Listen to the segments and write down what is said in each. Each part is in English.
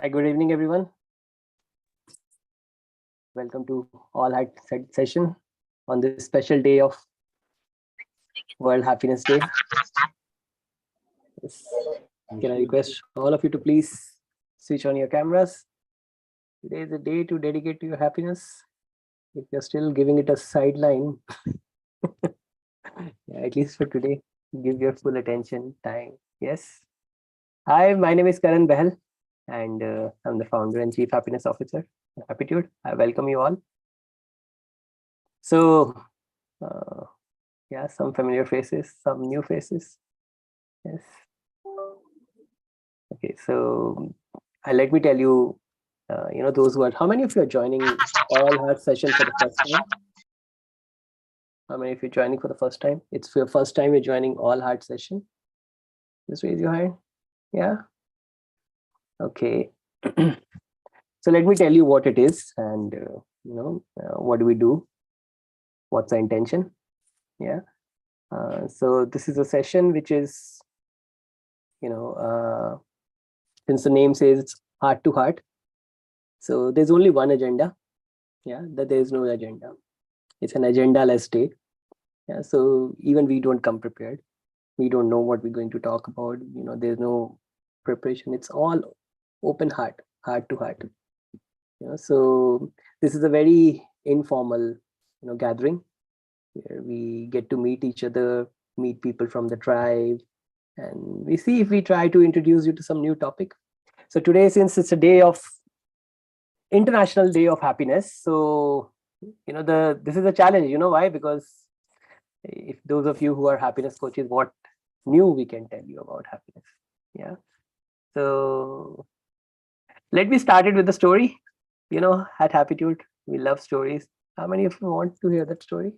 Hi, good evening, everyone. Welcome to All Heart session on this special day of World Happiness Day. Yes. Can I request all of you to please switch on your cameras? Today is a day to dedicate to your happiness. If you're still giving it a sideline, at least for today, give your full attention, time. Yes. Hi, my name is Karan Behal, and I'm the founder and chief happiness officer at Happiitude. I welcome you all. So, yeah, some familiar faces, some new faces. Yes. Okay, so let me tell you, those who are, how many of you are joining All Heart session for the first time? How many of you joining for the first time? It's for your first time you're joining All Heart session. Just raise your hand. Yeah. Okay. So let me tell you what it is and, what do we do? What's the intention? Yeah. So this is a session which is, since the name says it's heart to heart. So there's only one agenda. Yeah, that there is no agenda. It's an agenda-less day. Yeah, so even we don't come prepared. We don't know what we're going to talk about. There's no preparation. It's all open heart to heart. So this is a very informal, gathering where we get to meet each other, meet people from the tribe, and we see if we try to introduce you to some new topic. So today, since it's a day of International Day of Happiness, so this is a challenge. You know why? Because if those of you who are happiness coaches, what new we can tell you about happiness? Yeah. So let me start it with the story. At Happiitude, we love stories. How many of you want to hear that story?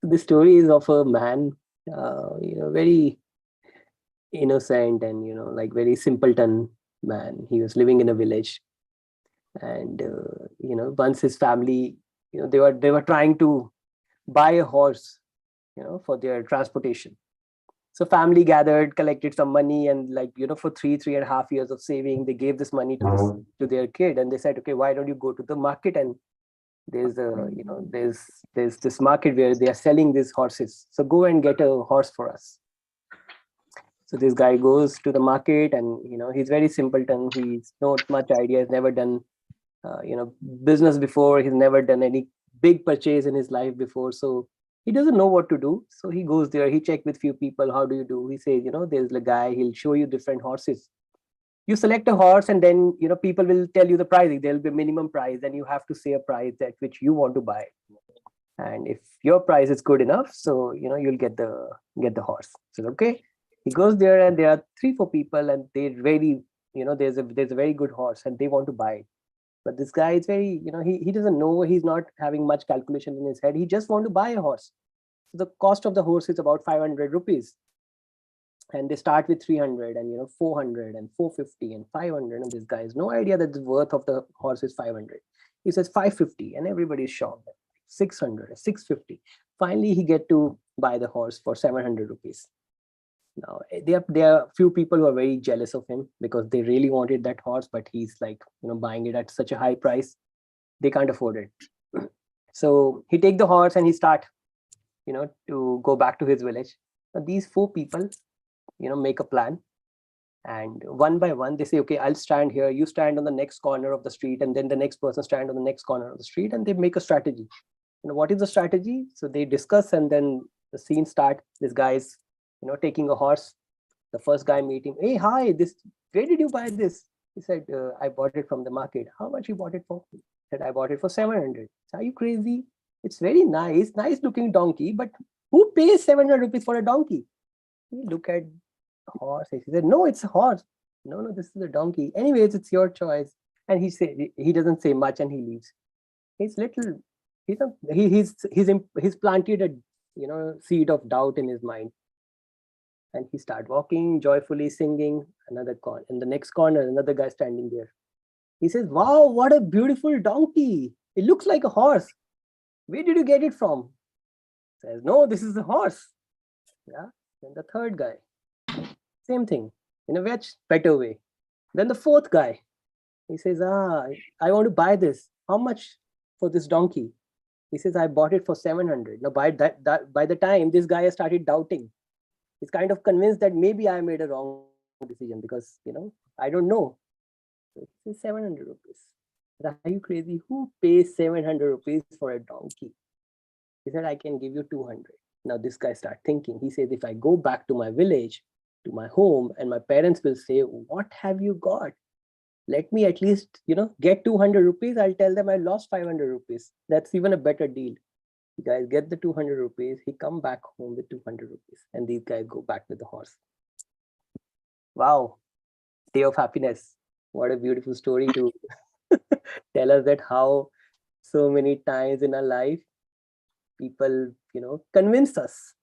The story is of a man, very innocent and like very simpleton man. He was living in a village, and once his family, they were trying to buy a horse, for their transportation. So family gathered, collected some money, and for 3.5 years of saving, they gave this money to their kid, and they said, okay, why don't you go to the market, and there's there's this market where they are selling these horses, so go and get a horse for us. So this guy goes to the market, and he's very simpleton. He's not much idea. He's never done business before. He's never done any big purchase in his life before, so he doesn't know what to do. So he goes there. He checked with few people. How do you do? He says, there's a guy. He'll show you different horses. You select a horse, and then people will tell you the pricing. There'll be a minimum price, and you have to say a price at which you want to buy. And if your price is good enough, so you'll get the horse. So okay, he goes there, and there are 3-4 people, and they really, there's a very good horse, and they want to buy it. But this guy is very, he doesn't know. He's not having much calculation in his head. He just want to buy a horse. So the cost of the horse is about 500 rupees. And they start with 300 and 400 and 450 and 500, and this guy has no idea that the worth of the horse is 500. He says 550, and everybody's shocked. 600, 650. Finally, he get to buy the horse for 700 rupees. Now there are few people who are very jealous of him because they really wanted that horse, but he's like buying it at such a high price, they can't afford it. So he take the horse and he start to go back to his village. Now, these 4 people make a plan, and one by one they say, okay, I'll stand here, you stand on the next corner of the street, and then the next person stand on the next corner of the street, and they make a strategy. What is the strategy? So they discuss, and then the scene start. This guy is taking a horse. The first guy meeting, hey, hi, where did you buy this? He said, I bought it from the market. How much you bought it for? He said, I bought it for 700. Are you crazy? It's very nice looking donkey, but who pays 700 rupees for a donkey? He look at horse. He said, no, it's a horse. No, this is a donkey. Anyways, it's your choice. And he doesn't say much, and he leaves. He's planted a seed of doubt in his mind, and he start walking joyfully, singing. In the next corner, another guy standing there. He says, wow, what a beautiful donkey. It looks like a horse. Where did you get it from? Says, no, this is a horse. Yeah. Then the third guy Same thing in a much better way. Then the fourth guy, he says, I want to buy this. How much for this donkey? He says, I bought it for 700. Now, that by the time this guy has started doubting, he's kind of convinced that maybe I made a wrong decision because, I don't know. So he says 700 rupees. But are you crazy? Who pays 700 rupees for a donkey? He said, I can give you 200. Now this guy start thinking. He says, if I go back to my village, to my home, and my parents will say, what have you got? Let me at least, get 200 rupees. I'll tell them I lost 500 rupees. That's even a better deal. You guys get the 200 rupees. He come back home with 200 rupees. And these guys go back with the horse. Wow. Day of happiness. What a beautiful story to tell us that how so many times in our life, people, convince us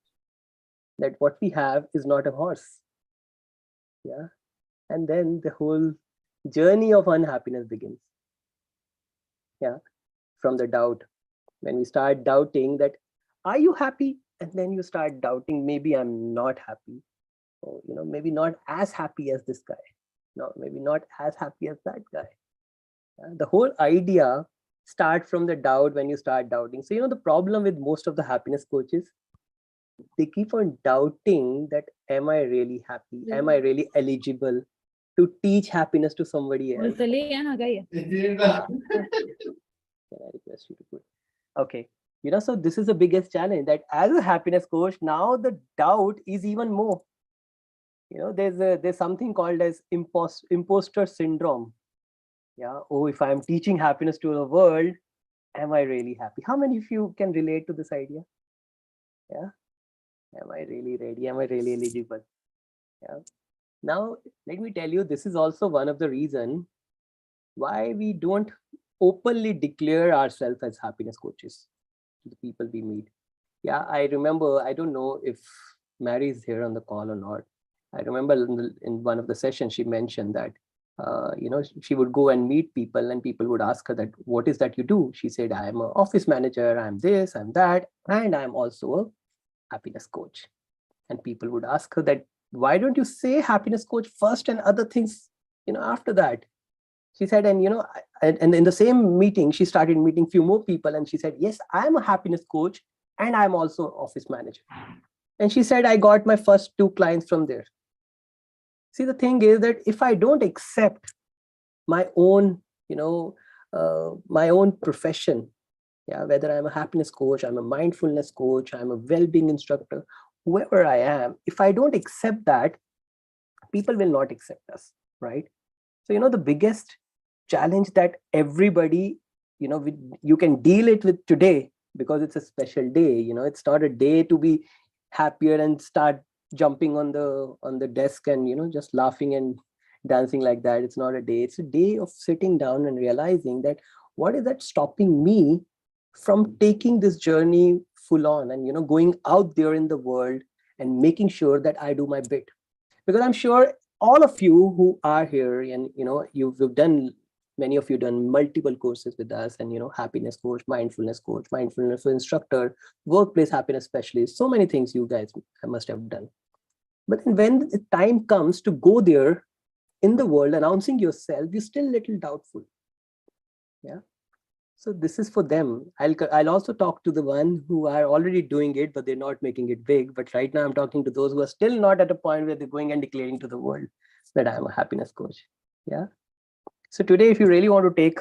that what we have is not a horse. Yeah. And then the whole journey of unhappiness begins. Yeah. From the doubt. When we start doubting that, are you happy? And then you start doubting, maybe I'm not happy. Or, maybe not as happy as this guy. No, maybe not as happy as that guy. Yeah? The whole idea start from the doubt when you start doubting. So, the problem with most of the happiness coaches, they keep on doubting that, am I really happy? Am I really eligible to teach happiness to somebody else? Can I request you to put? Okay. So this is the biggest challenge, that as a happiness coach, now the doubt is even more. There's something called as imposter syndrome. Yeah. Oh, if I'm teaching happiness to the world, am I really happy? How many of you can relate to this idea? Yeah. Am I really ready? Am I really eligible? Yeah. Now, let me tell you, this is also one of the reasons why we don't openly declare ourselves as happiness coaches to the people we meet. Yeah, I remember, I don't know if Mary is here on the call or not. I remember in one of the sessions, she mentioned that, she would go and meet people and people would ask her that, what is that you do? She said, I'm an office manager, I'm this, I'm that, and I'm also a happiness coach. And people would ask her that, why don't you say happiness coach first and other things, after that? She said, and in the same meeting, she started meeting few more people and she said, yes, I'm a happiness coach and I'm also an office manager. And she said, I got my first 2 clients from there. See, the thing is that if I don't accept my own, my own profession, yeah, whether I'm a happiness coach, I'm a mindfulness coach, I'm a well-being instructor, whoever I am, if I don't accept that, people will not accept us, right? So, the biggest challenge that everybody, you can deal it with today, because it's a special day. It's not a day to be happier and start jumping on the desk and just laughing and dancing like that. It's not a day. It's a day of sitting down and realizing that, what is that stopping me from taking this journey full on and going out there in the world and making sure that I do my bit. Because I'm sure all of you who are here, and you've done, many of you done multiple courses with us, and happiness coach, mindfulness instructor, workplace happiness specialist, so many things you guys must have done. But then when the time comes to go there in the world announcing yourself, you're still a little doubtful. Yeah. So this is for them. I'll also talk to the one who are already doing it, but they're not making it big. But right now I'm talking to those who are still not at a point where they're going and declaring to the world that I'm a happiness coach. Yeah. So today, if you really want to take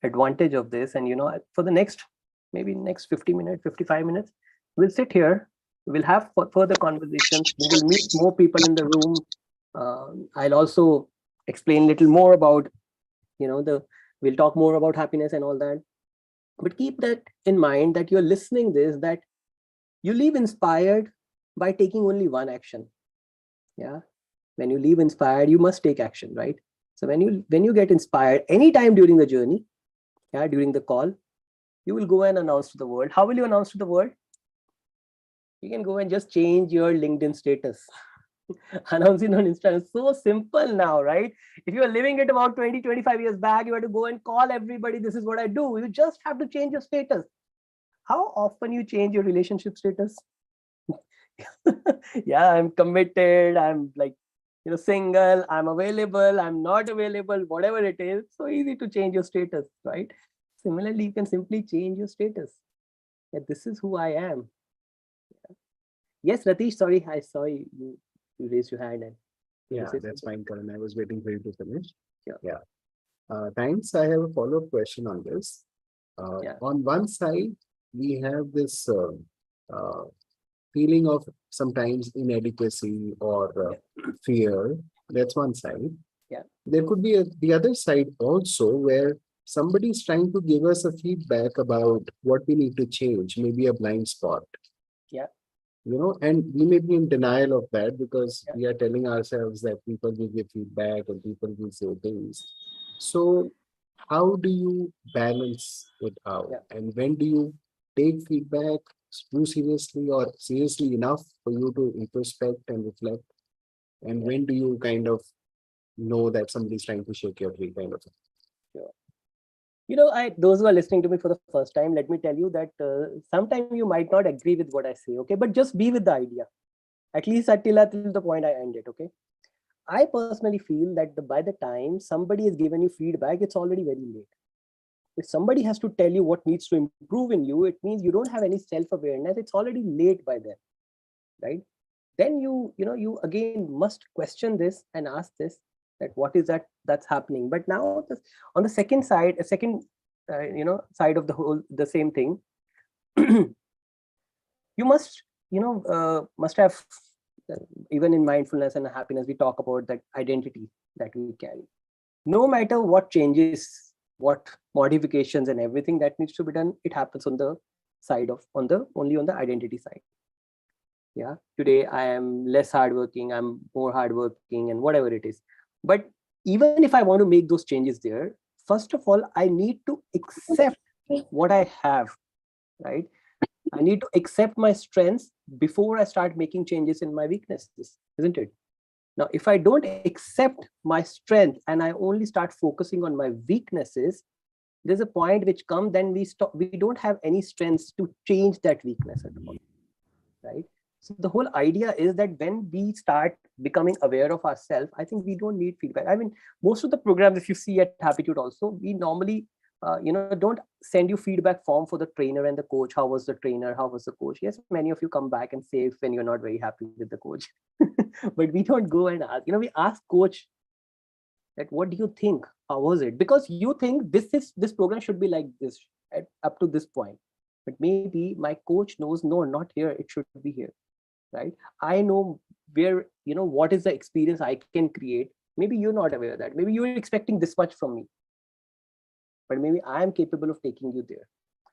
advantage of this, and for the next 50 minutes, 55 minutes, we'll sit here, we'll have further conversations, we will meet more people in the room. I'll also explain a little more about, we'll talk more about happiness and all that. But keep that in mind, that you're listening this, that you leave inspired by taking only one action. Yeah. When you leave inspired, you must take action, right? So when you get inspired anytime during the journey, yeah, during the call, you will go and announce to the world. How will you announce to the world? You can go and just change your LinkedIn status. Announcing on Instagram is so simple now, right? If you are living it about 20-25 years back, you had to go and call everybody, this is what I do. You just have to change your status. How often you change your relationship status? Yeah, I'm committed, I'm like single, I'm available, I'm not available, whatever it is. So easy to change your status, right? Similarly, you can simply change your status. That this is who I am. Yes, Ratish, sorry, I saw you raised your hand and you want to Yeah, say that's something. fine, Karan. I was waiting for you to finish. Yeah, Yeah. Thanks. I have a follow-up question on this. yeah, On one side, we have this uh, feeling of sometimes inadequacy or yeah, fear. That's one side. yeah, There could be the other side also where somebody is trying to give us a feedback about what we need to change, maybe a blind spot, yeah, and we may be in denial of that because yeah, we are telling ourselves that people will give feedback and people will say things. So how do you balance it out, yeah, and when do you take feedback too seriously or seriously enough for you to introspect and reflect, and yeah. when do you kind of know that somebody's trying to shake your tree kind of thing? Sure. I those who are listening to me for the first time, let me tell you that sometimes you might not agree with what I say, okay? But just be with the idea, at least till the point I end it, okay? I personally feel that by the time somebody has given you feedback, it's already very late. If somebody has to tell you what needs to improve in you, it means you don't have any self-awareness. It's already late by then, right? Then you again must question this and ask this, that what is that's happening. But now on the second side, a second side of the same thing, you must have, uh, even in mindfulness and happiness, we talk about that identity that we carry. No matter what changes, what modifications and everything that needs to be done, it happens on the side of on the only on the identity side. Yeah, today I am less hardworking, I'm more hardworking, and whatever it is. But even if I want to make those changes there, first of all, I need to accept what I have, right? I need to accept my strengths before I start making changes in my weaknesses, isn't it? Now, if I don't accept my strength and I only start focusing on my weaknesses, there's a point which comes, then we don't have any strengths to change that weakness at all, right? So the whole idea is that when we start becoming aware of ourselves, I think we don't need feedback. I mean, most of the programs, if you see at Happiitude also, we normally don't send you feedback form for the trainer and the coach. How was the trainer? How was the coach? Yes, many of you come back and say when you're not very happy with the coach. But we don't go and ask. We ask coach that what do you think? How was it? Because you think this program should be like this up to this point. But maybe my coach knows, no, not here. It should be here, right? I know where, what is the experience I can create. Maybe you're not aware of that. Maybe you're expecting this much from me, but maybe I am capable of taking you there.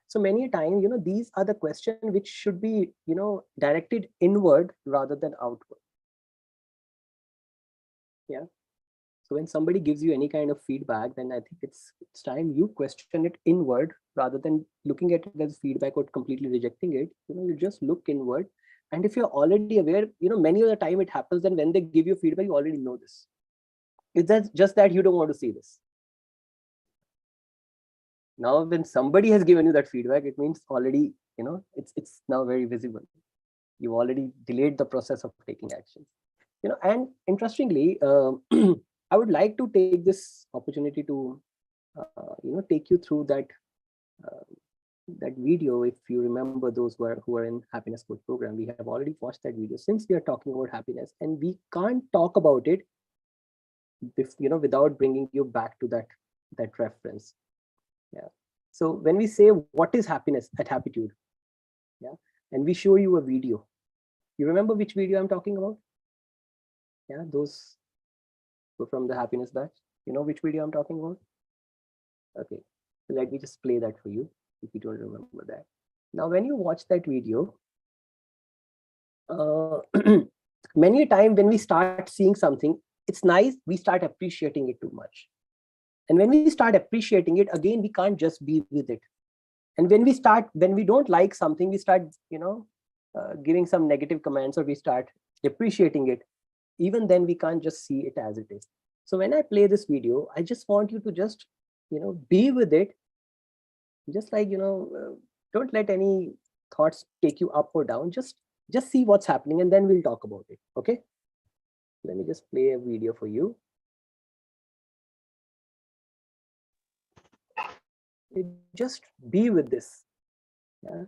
So many times, these are the questions which should be, directed inward rather than outward. Yeah. So when somebody gives you any kind of feedback, then I think it's time you question it inward rather than looking at it as feedback or completely rejecting it. You just look inward. And if you're already aware, many of the time it happens then when they give you feedback, you already know this. It's just that you don't want to see this. Now, when somebody has given you that feedback, it means already, it's now very visible. You've already delayed the process of taking action. And interestingly, I would like to take this opportunity to take you through uh, that video. If you remember, those who are in happiness coach program, we have already watched that video. Since we are talking about happiness, and we can't talk about it without bringing you back to that reference. Yeah. So when we say what is happiness at Happiitude, yeah, and we show you a video, you remember which video I'm talking about? Yeah, those who are from the happiness batch, you know which video I'm talking about? Okay, so let me just play that for you if you don't remember that. Now, when you watch that video, uh, many a time when we start seeing something, it's nice, we start appreciating it too much. And when we start appreciating it, again, we can't just be with it. And when we don't like something, we start, giving some negative comments, or we start depreciating it. Even then, we can't just see it as it is. So when I play this video, I just want you to just, be with it. Just like, don't let any thoughts take you up or down. Just see what's happening, and then we'll talk about it. Okay. Let me just play a video for you. You just be with this. Yeah.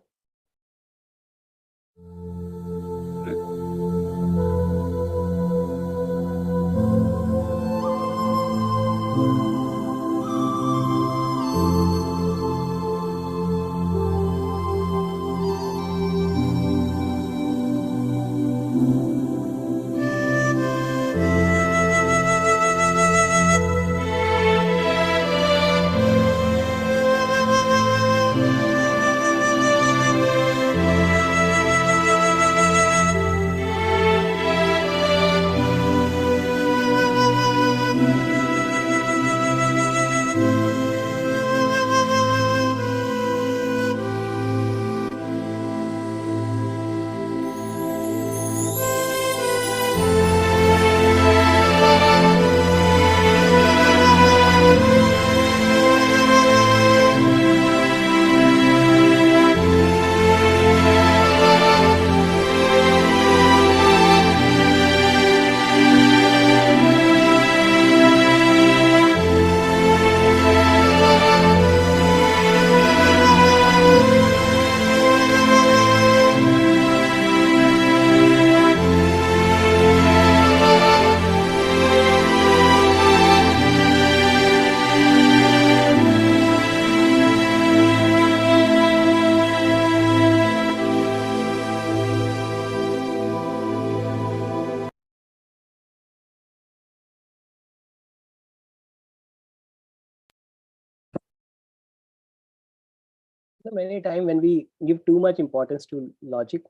Many times when we give too much importance to logic,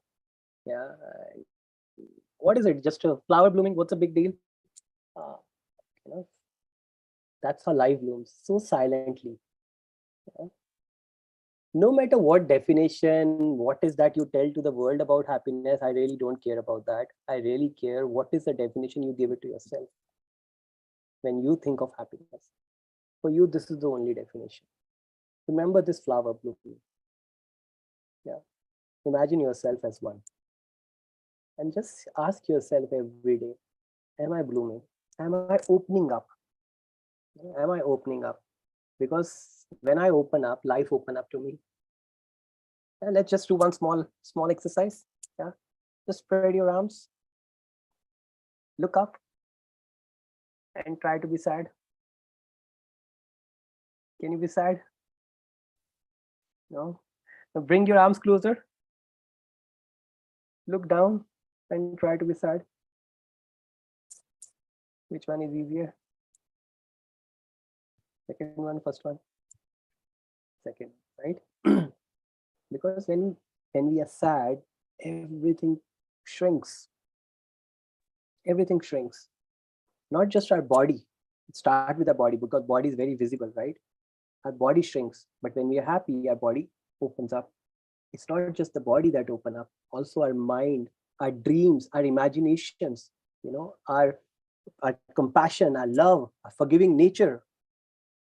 yeah, what is it? Just a flower blooming? What's a big deal? Uh, you know, that's how life blooms so silently. Yeah. No matter what definition, what is that you tell to the world about happiness, I really don't care about that. I really care what is the definition you give it to yourself when you think of happiness. For you, this is the only definition. Remember this flower blooming. Yeah. Imagine yourself as one. And just ask yourself every day, am I blooming? Am I opening up? Am I opening up? Because when I open up, life open up to me. And let's just do one small exercise. Yeah. Just spread your arms, look up, and try to be sad. Can you be sad? No. Now bring your arms closer, look down, and try to be sad. Which one is easier? Second one, first one? Second, right? Because when we are sad, everything shrinks. Everything shrinks. Not just our body. Start with our body because body is very visible, right? Our body shrinks, but when we are happy, our body opens up. It's not just the body that open up, also our mind, our dreams, our imaginations, our compassion, our love, our forgiving nature,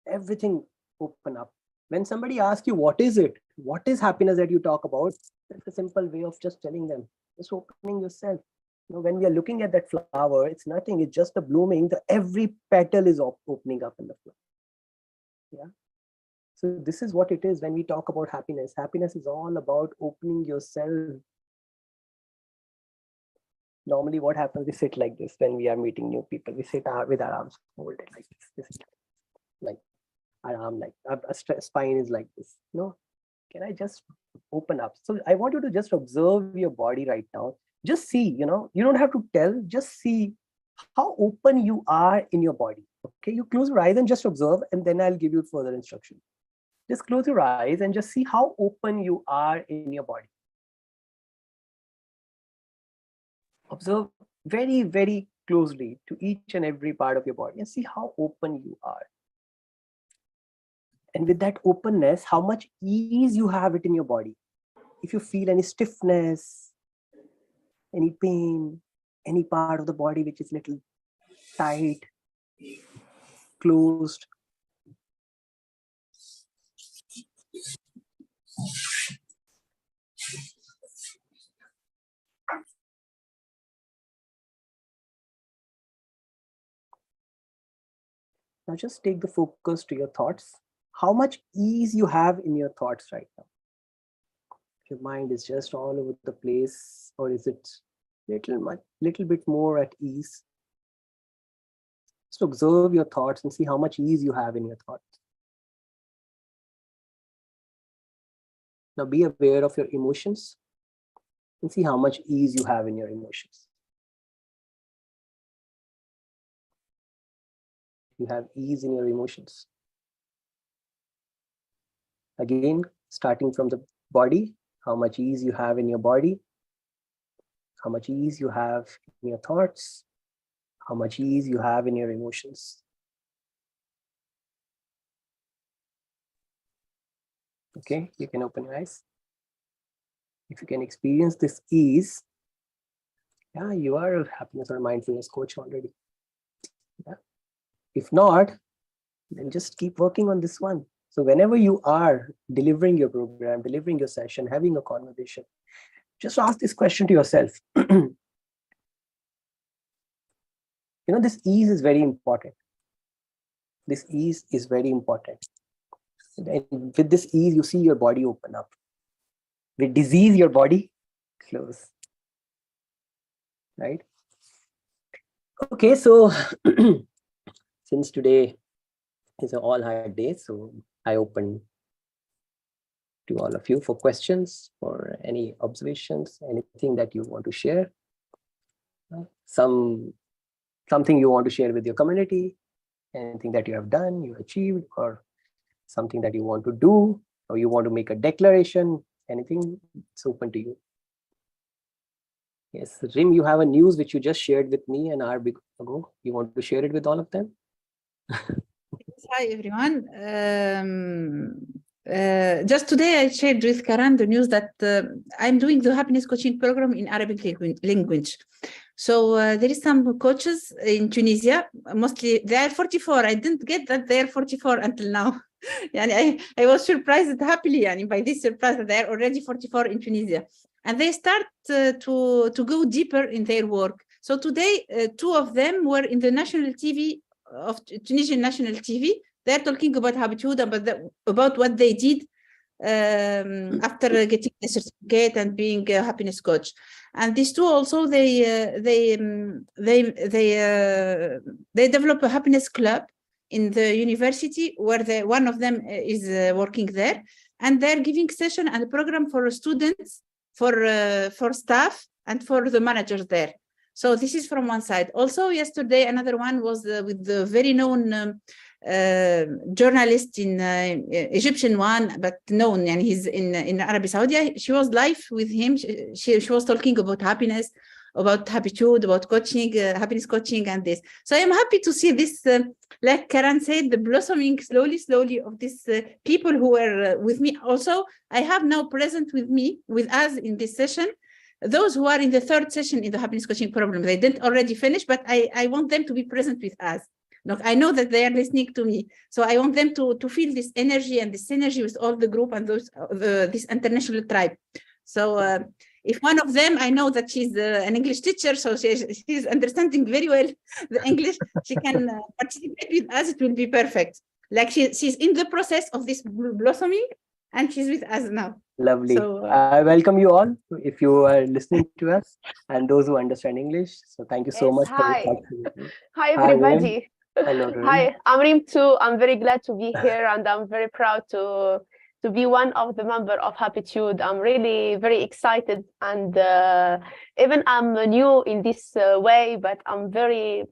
everything open up. When somebody asks you what is happiness that you talk about, that's a simple way of just telling them, just opening yourself. When we are looking at that flower, it's nothing, it's just the blooming, the every petal is opening up in the flower. Yeah. So this is what it is when we talk about happiness. Happiness is all about opening yourself. Normally what happens, we sit like this when we are meeting new people. We sit with our arms folded like this like our arm, like our spine is like this. No, can I just open up? So I want you to just observe your body right now. Just see, you don't have to tell, just see how open you are in your body. Okay, you close your eyes and just observe, and then I'll give you further instruction. Just close your eyes and just see how open you are in your body. Observe very, very closely to each and every part of your body and see how open you are. And with that openness, how much ease you have it in your body. If you feel any stiffness, any pain, any part of the body which is little tight, closed, Now just take the focus to your thoughts. How much ease you have in your thoughts right now? Your mind is just all over the place, or is it little bit more at ease? Just observe your thoughts and see how much ease you have in your thoughts. Now be aware of your emotions and see how much ease you have in your emotions. You have ease in your emotions. Again, starting from the body, how much ease you have in your body, how much ease you have in your thoughts, how much ease you have in your emotions. Okay, you can open your eyes. If you can experience this ease, yeah, you are a happiness or mindfulness coach already. Yeah. If not, then just keep working on this one. So whenever you are delivering your program, delivering your session, having a conversation, just ask this question to yourself. This ease is very important. This ease is very important. And with this ease, you see your body open up. With disease, your body close. Right? Okay, so since today is an all hard day, so I open to all of you for questions, for any observations, anything that you want to share. Something you want to share with your community, anything that you have done, you achieved, or something that you want to do, or you want to make a declaration, anything, it's open to you. Yes, Rim, you have a news which you just shared with me an hour ago. You want to share it with all of them? Hi, everyone. Just today, I shared with Karan the news that I'm doing the happiness coaching program in Arabic language. So there is some coaches in Tunisia, mostly they are 44. I didn't get that they are 44 until now. I was surprised happily by this surprise that they are already 44 in Tunisia. And they start to go deeper in their work. So today, two of them were in the national TV of Tunisian national TV. They're talking about Happiitude, about what they did after getting the certificate and being a happiness coach. And these two also they develop a happiness club in the university where one of them is working there, and they're giving session and a program for students, for staff, and for the managers there. So this is from one side. Also, yesterday, another one was with the very known journalist in Egyptian one, but known, and he's in Arabi Saudi. She was live with him. She was talking about happiness, about Happiitude, about coaching, happiness coaching, and this. So I am happy to see this, like Karan said, the blossoming slowly of these people who were with me. Also, I have now present with us in this session those who are in the third session in the happiness coaching program. They didn't already finish, but I want them to be present with us. Look, I know that they are listening to me, so I want them to feel this energy and this synergy with all the group and this international tribe. So if one of them, I know that she's an English teacher, so she's understanding very well the English, she can participate with us, it will be perfect. Like she's in the process of this blossoming, and she's with us now. Lovely. So, I welcome you all if you are listening to us, and those who understand English. So thank you so much for Hi, everybody. Hello, Rim. Hi, I'm Rim too. I'm very glad to be here, and I'm very proud to be one of the members of Happiitude. I'm really very excited, and even I'm new in this way, but I'm very,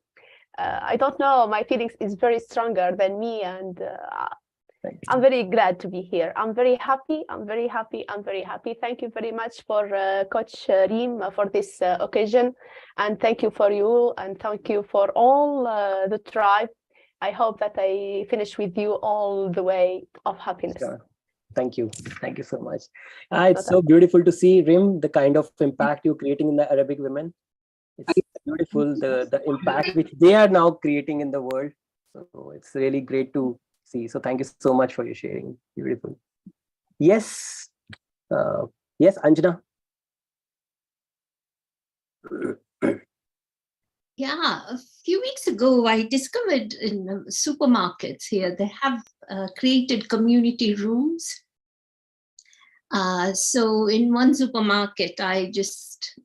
I don't know, my feelings is very stronger than me, and I'm very glad to be here. I'm very happy. I'm very happy. I'm very happy. Thank you very much for Coach Reem for this occasion. And thank you for you. And thank you for all the tribe. I hope that I finish with you all the way of happiness. Sure. Thank you. Thank you so much. It's so beautiful to see, Rim, the kind of impact you're creating in the Arabic women. It's beautiful, the impact which they are now creating in the world. So it's really great to see. So thank you so much for your sharing. Beautiful. Yes. Yes, Anjana. Yeah, a few weeks ago, I discovered in supermarkets here, they have created community rooms. So in one supermarket, I just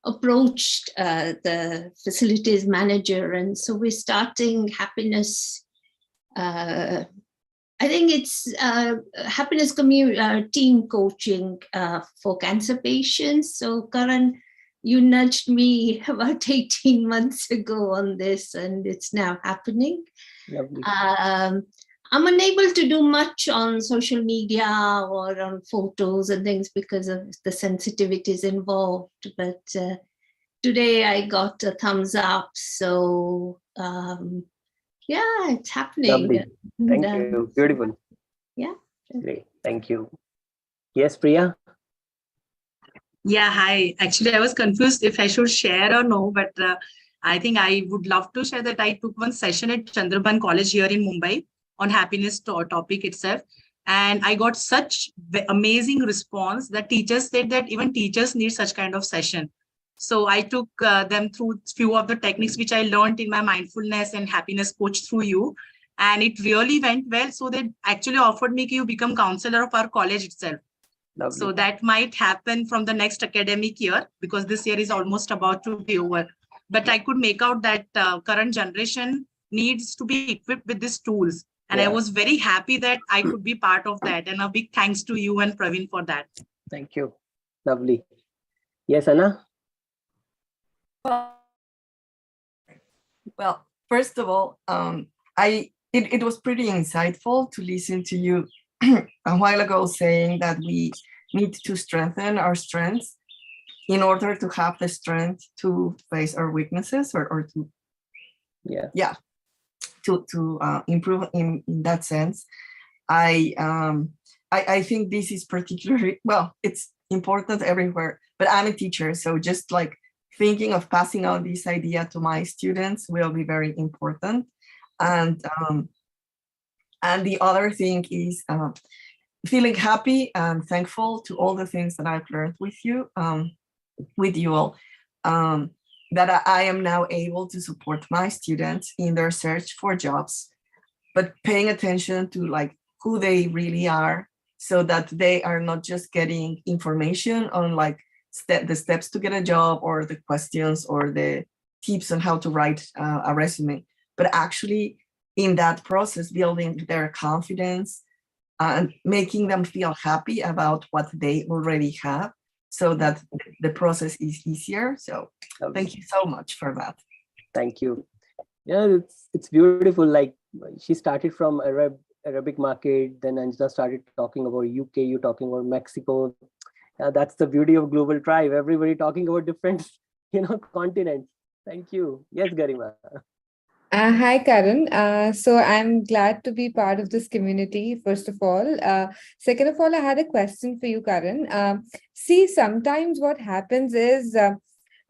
approached the facilities manager, and so we're starting happiness. I think it's happiness team coaching for cancer patients. So Karan, you nudged me about 18 months ago on this, and it's now happening. Lovely. I'm unable to do much on social media or on photos and things because of the sensitivities involved. But today I got a thumbs up. So yeah, it's happening. Lovely. Thank And, you. Beautiful. Yeah. Great. Thank you. Yes, Priya. Yeah, hi. Actually, I was confused if I should share or no, but I think I would love to share that I took one session at Chandraban College here in Mumbai on happiness topic itself. And I got such amazing response that teachers said that even teachers need such kind of session. So I took them through few of the techniques which I learned in my mindfulness and happiness coach through you. And it really went well. So they actually offered me you become counselor of our college itself. Lovely. So that might happen from the next academic year because this year is almost about to be over. But I could make out that current generation needs to be equipped with these tools. And I was very happy that I could be part of that. And a big thanks to you and Praveen for that. Thank you. Lovely. Yes, Anna? Well, first of all, it was pretty insightful to listen to you a while ago saying that we need to strengthen our strengths in order to have the strength to face our weaknesses or to improve in that sense. I think this is particularly, well, it's important everywhere, but I'm a teacher, so just like thinking of passing on this idea to my students will be very important. And the other thing is feeling happy and thankful to all the things that I've learned with you all, that I am now able to support my students in their search for jobs, but paying attention to like who they really are, so that they are not just getting information on like the steps to get a job or the questions or the tips on how to write a resume, but actually in that process building their confidence and making them feel happy about what they already have, so that the process is easier. So thank you so much for that. Thank you. Yeah, it's beautiful. Like she started from Arabic market, then Anjana started talking about UK, you talking about Mexico. That's the beauty of global tribe. Everybody talking about different, continents. Thank you. Yes, Garima. Hi, Karan. So I'm glad to be part of this community, first of all. Second of all, I had a question for you, Karan. See, sometimes what happens is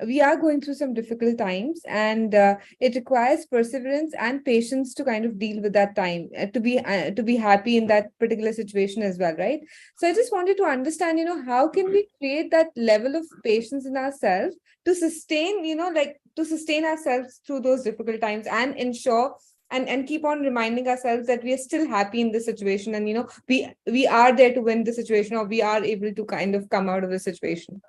we are going through some difficult times, and it requires perseverance and patience to kind of deal with that time, to be happy in that particular situation as well, right? So I just wanted to understand, how can we create that level of patience in ourselves to sustain, to sustain ourselves through those difficult times and ensure and keep on reminding ourselves that we are still happy in this situation, and we are there to win the situation, or we are able to kind of come out of the situation.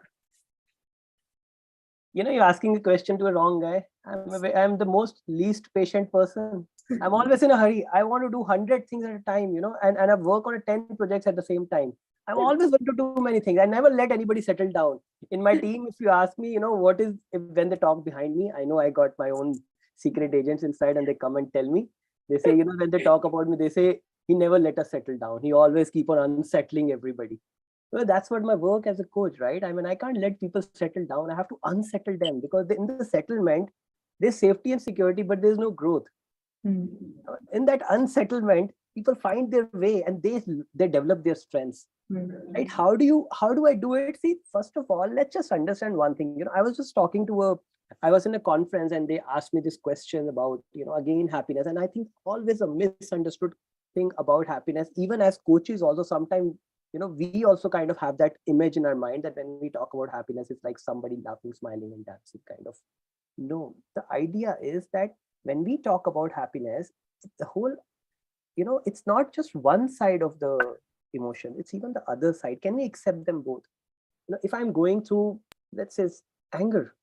You're asking a question to a wrong guy. I'm the most least patient person. I'm always in a hurry. I want to do 100 things at a time, and I work on 10 projects at the same time. I'm always going to do many things. I never let anybody settle down. In my team, if you ask me, what is when they talk behind me, I know I got my own secret agents inside, and they come and tell me. They say, when they talk about me, they say, he never let us settle down. He always keep on unsettling everybody. Well, that's what my work as a coach, right? I mean, I can't let people settle down. I have to unsettle them, because in the settlement, there's safety and security, but there's no growth. In that unsettlement, people find their way and they develop their strengths. Right? How do I do it? See, first of all, let's just understand one thing. I was just I was in a conference, and they asked me this question about, again, happiness. And I think always a misunderstood thing about happiness, even as coaches also sometimes, we also kind of have that image in our mind that when we talk about happiness, it's like somebody laughing, smiling, and dancing kind of. No, the idea is that when we talk about happiness, the whole, it's not just one side of the emotion, it's even the other side. Can we accept them both? If I'm going through, let's say, anger,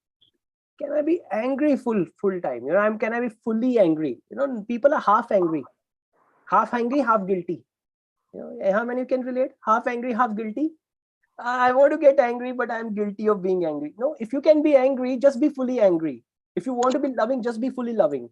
can I be angry full time? Can I be fully angry? People are half angry, half guilty. How many can relate? Half angry, half guilty. I want to get angry, but I'm guilty of being angry. No, if you can be angry, just be fully angry. If you want to be loving, just be fully loving.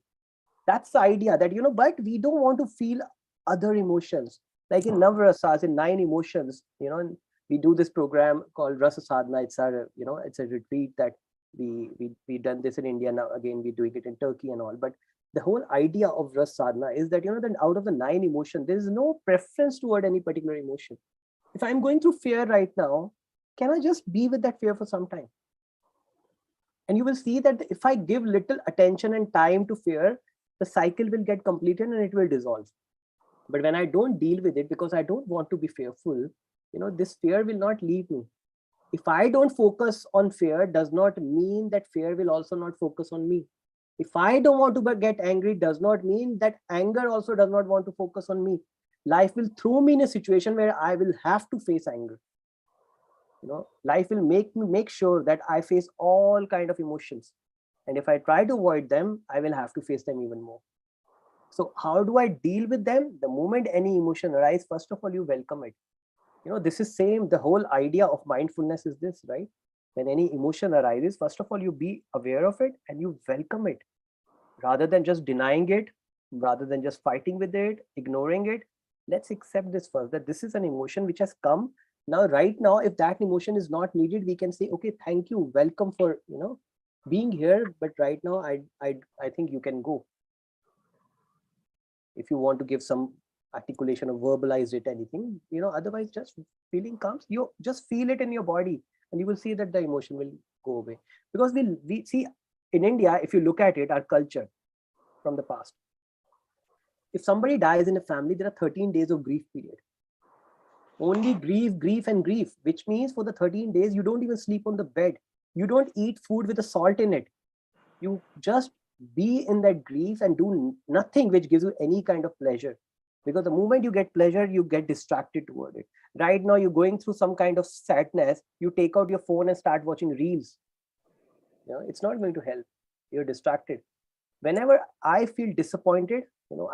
That's the idea that, but we don't want to feel other emotions. Like in Navrasas, in 9 emotions, and we do this program called Rasa Sadhana. It's it's a retreat that we done this in India. Now again, we're doing it in Turkey and all. But the whole idea of Rasa Sadhana is that, that out of the 9 emotions, there is no preference toward any particular emotion. If I'm going through fear right now, can I just be with that fear for some time? And you will see that if I give little attention and time to fear, the cycle will get completed and it will dissolve. But when I don't deal with it because I don't want to be fearful, this fear will not leave me. If I don't focus on fear, does not mean that fear will also not focus on me. If I don't want to get angry, does not mean that anger also does not want to focus on me. Life will throw me in a situation where I will have to face anger. Life will make sure that I face all kind of emotions. And if I try to avoid them, I will have to face them even more. So how do I deal with them? The moment any emotion arises, first of all, you welcome it. This is same, the whole idea of mindfulness is this, right? When any emotion arises, first of all, you be aware of it and you welcome it. Rather than just denying it, rather than just fighting with it, ignoring it, let's accept this first, that this is an emotion which has come. Now, right now, if that emotion is not needed, we can say, okay, thank you, welcome for, being here. But right now, I think you can go. If you want to give some articulation or verbalize it, anything, otherwise just feeling comes, you just feel it in your body and you will see that the emotion will go away. Because we see in India, if you look at it, our culture from the past, if somebody dies in a family, there are 13 days of grief period. Only grief and grief, which means for the 13 days, you don't even sleep on the bed. You don't eat food with a salt in it. You just be in that grief and do nothing which gives you any kind of pleasure. Because the moment you get pleasure, you get distracted toward it. Right now, you're going through some kind of sadness, you take out your phone and start watching reels. It's not going to help. You're distracted. Whenever I feel disappointed,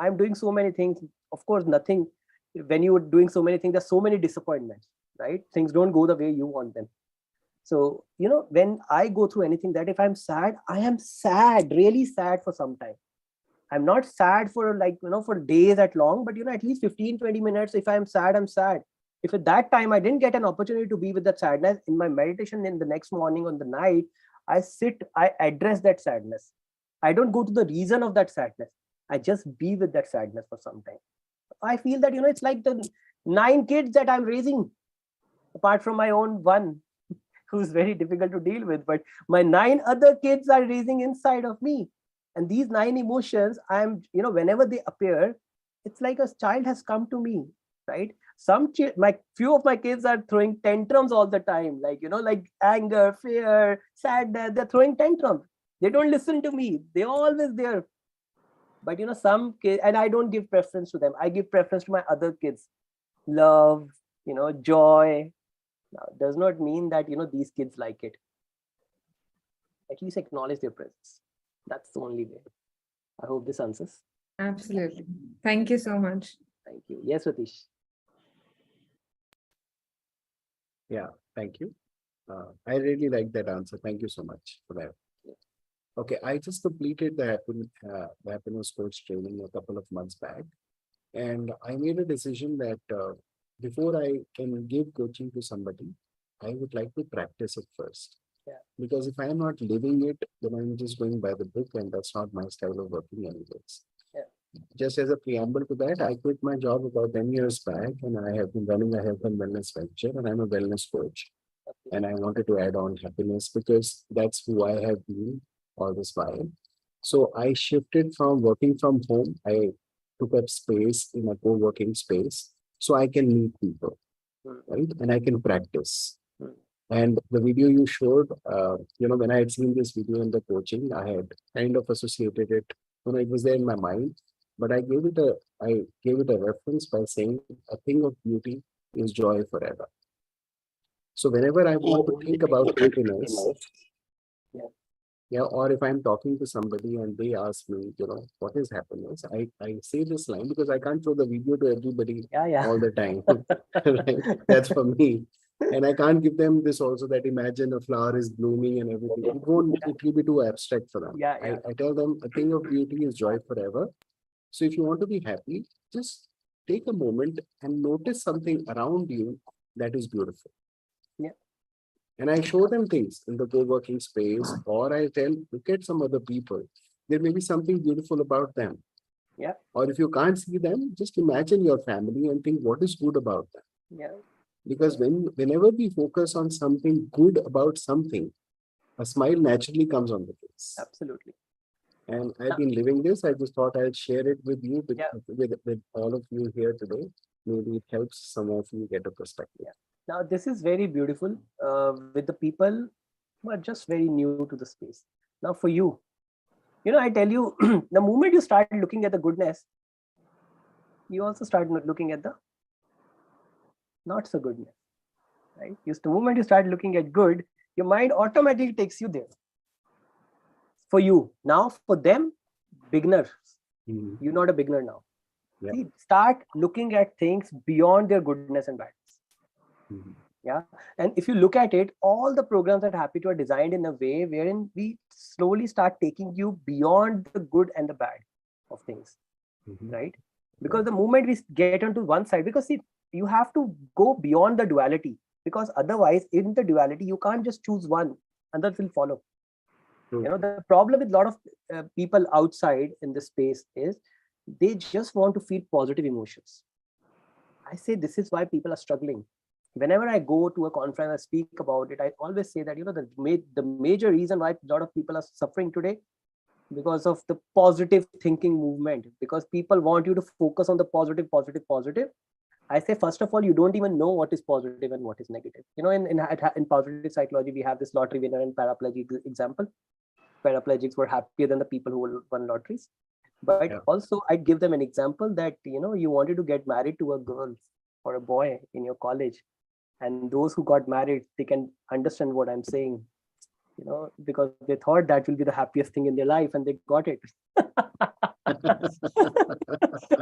I'm doing so many things. Of course, nothing. When you're doing so many things, there's so many disappointments, right? Things don't go the way you want them. So, when I go through anything, that if I'm sad, I am sad, really sad for some time. I'm not sad for for days at long, but, at least 15, 20 minutes. If I'm sad, I'm sad. If at that time I didn't get an opportunity to be with that sadness, in my meditation in the next morning on the night, I address that sadness. I don't go to the reason of that sadness. I just be with that sadness for some time. I feel that, it's like the 9 kids that I'm raising, apart from my own one, who's very difficult to deal with, but my 9 other kids are raising inside of me. And these 9 emotions, I'm, whenever they appear, it's like a child has come to me, right? Few of my kids are throwing tantrums all the time, like anger, fear, sadness, they're throwing tantrums. They don't listen to me. They're always there. But, some kids, and I don't give preference to them. I give preference to my other kids. Love, joy. Now, it does not mean that, these kids like it. At least acknowledge their presence. That's the only way. I hope this answers. Absolutely. Thank you so much. Thank you. Yes, Ratish. Yeah, thank you. I really like that answer. Thank you so much for that. Okay, I just completed the happiness coach training a couple of months back. And I made a decision that before I can give coaching to somebody, I would like to practice it first. Yeah. Because if I'm not living it, then I'm just going by the book, and that's not my style of working anyways. Yeah. Just as a preamble to that, I quit my job about 10 years back, and I have been running a health and wellness venture, and I'm a wellness coach. Okay. And I wanted to add on happiness because that's who I have been all this while. So I shifted from working from home. I took up space in a co-working space so I can meet people, right? And I can practice. And the video you showed, when I had seen this video in the coaching, I had kind of associated it. It was there in my mind, but I gave it a reference by saying a thing of beauty is joy forever. So whenever I want to think about happiness, or if I'm talking to somebody and they ask me, what is happiness? I say this line because I can't show the video to everybody all the time. Right? That's for me. And I can't give them this also, that imagine a flower is blooming and everything. It will be too abstract for them. I tell them a thing of beauty is joy forever. So if you want to be happy, just take a moment and notice something around you that is beautiful. And I show them things in the co-working space, or I tell, look at some other people. There may be something beautiful about them. Or if you can't see them, just imagine your family and think what is good about them. Because whenever we focus on something good about something, a smile naturally comes on the face. Absolutely. And I've been living this. I just thought I'd share it with you, with all of you here today. Maybe it helps some of you get a perspective. Now, this is very beautiful with the people who are just very new to the space. Now, for you, I tell you, the moment you start looking at the goodness, you also start looking at the not so goodness, right? The moment you start looking at good, your mind automatically takes you there. For you, now for them, beginners, you're not a beginner now. See, start looking at things beyond their goodness and badness. And if you look at it, all the programs at Happiitude are designed in a way wherein we slowly start taking you beyond the good and the bad of things, right? Because the moment we get onto one side, because see, you have to go beyond the duality, because otherwise in the duality, you can't just choose one, others will follow. The problem with a lot of people outside in this space is they just want to feel positive emotions. I say this is why people are struggling. Whenever I go to a conference, I speak about it, I always say that, the major reason why a lot of people are suffering today, because of the positive thinking movement, because people want you to focus on the positive. I say, first of all, you don't even know what is positive and what is negative. In positive psychology, we have this lottery winner and paraplegic example. Paraplegics were happier than the people who won lotteries. But also, I'd give them an example that, you wanted to get married to a girl or a boy in your college. And those who got married, they can understand what I'm saying, because they thought that will be the happiest thing in their life and they got it.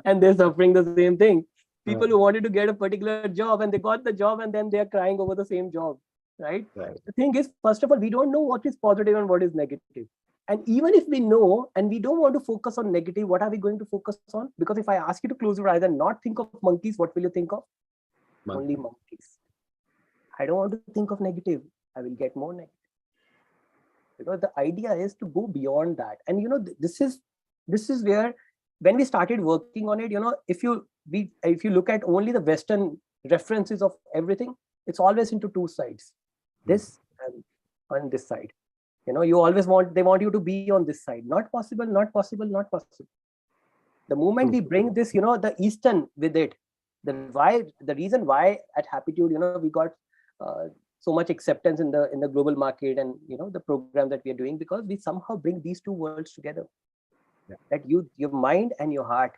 And they're suffering the same thing. People who wanted to get a particular job and they got the job and then they're crying over the same job, right? The thing is, first of all, we don't know what is positive and what is negative. And even if we know and we don't want to focus on negative, what are we going to focus on? Because if I ask you to close your eyes and not think of monkeys, what will you think of? Only monkeys. I don't want to think of negative. I will get more negative. Because the idea is to go beyond that. And this is where, when we started working on it, if you look at only the Western references of everything, it's always into two sides. This and on this side. You always they want you to be on this side. Not possible, not possible, not possible. The moment we bring this, the Eastern with it, the reason why at Happiitude, we got so much acceptance in the global market and the program that we are doing, because we somehow bring these two worlds together. That your mind and your heart,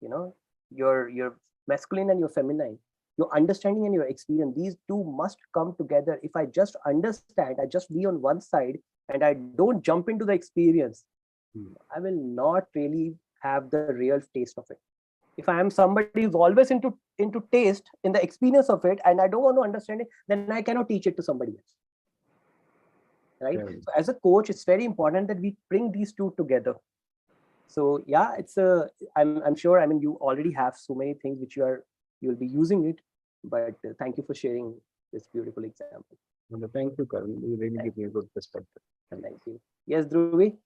your masculine and your feminine, your understanding and your experience, these two must come together. If I just understand, I just be on one side and I don't jump into the experience, I will not really have the real taste of it. If I am somebody who's always into taste in the experience of it and I don't want to understand it, then I cannot teach it to somebody else. Right? So as a coach, it's very important that we bring these two together. So yeah, I'm sure, you already have so many things which you'll be using it, but thank you for sharing this beautiful example. Thank you, Karan. You really give me a good perspective. Thank you. Yes, Dhruvi.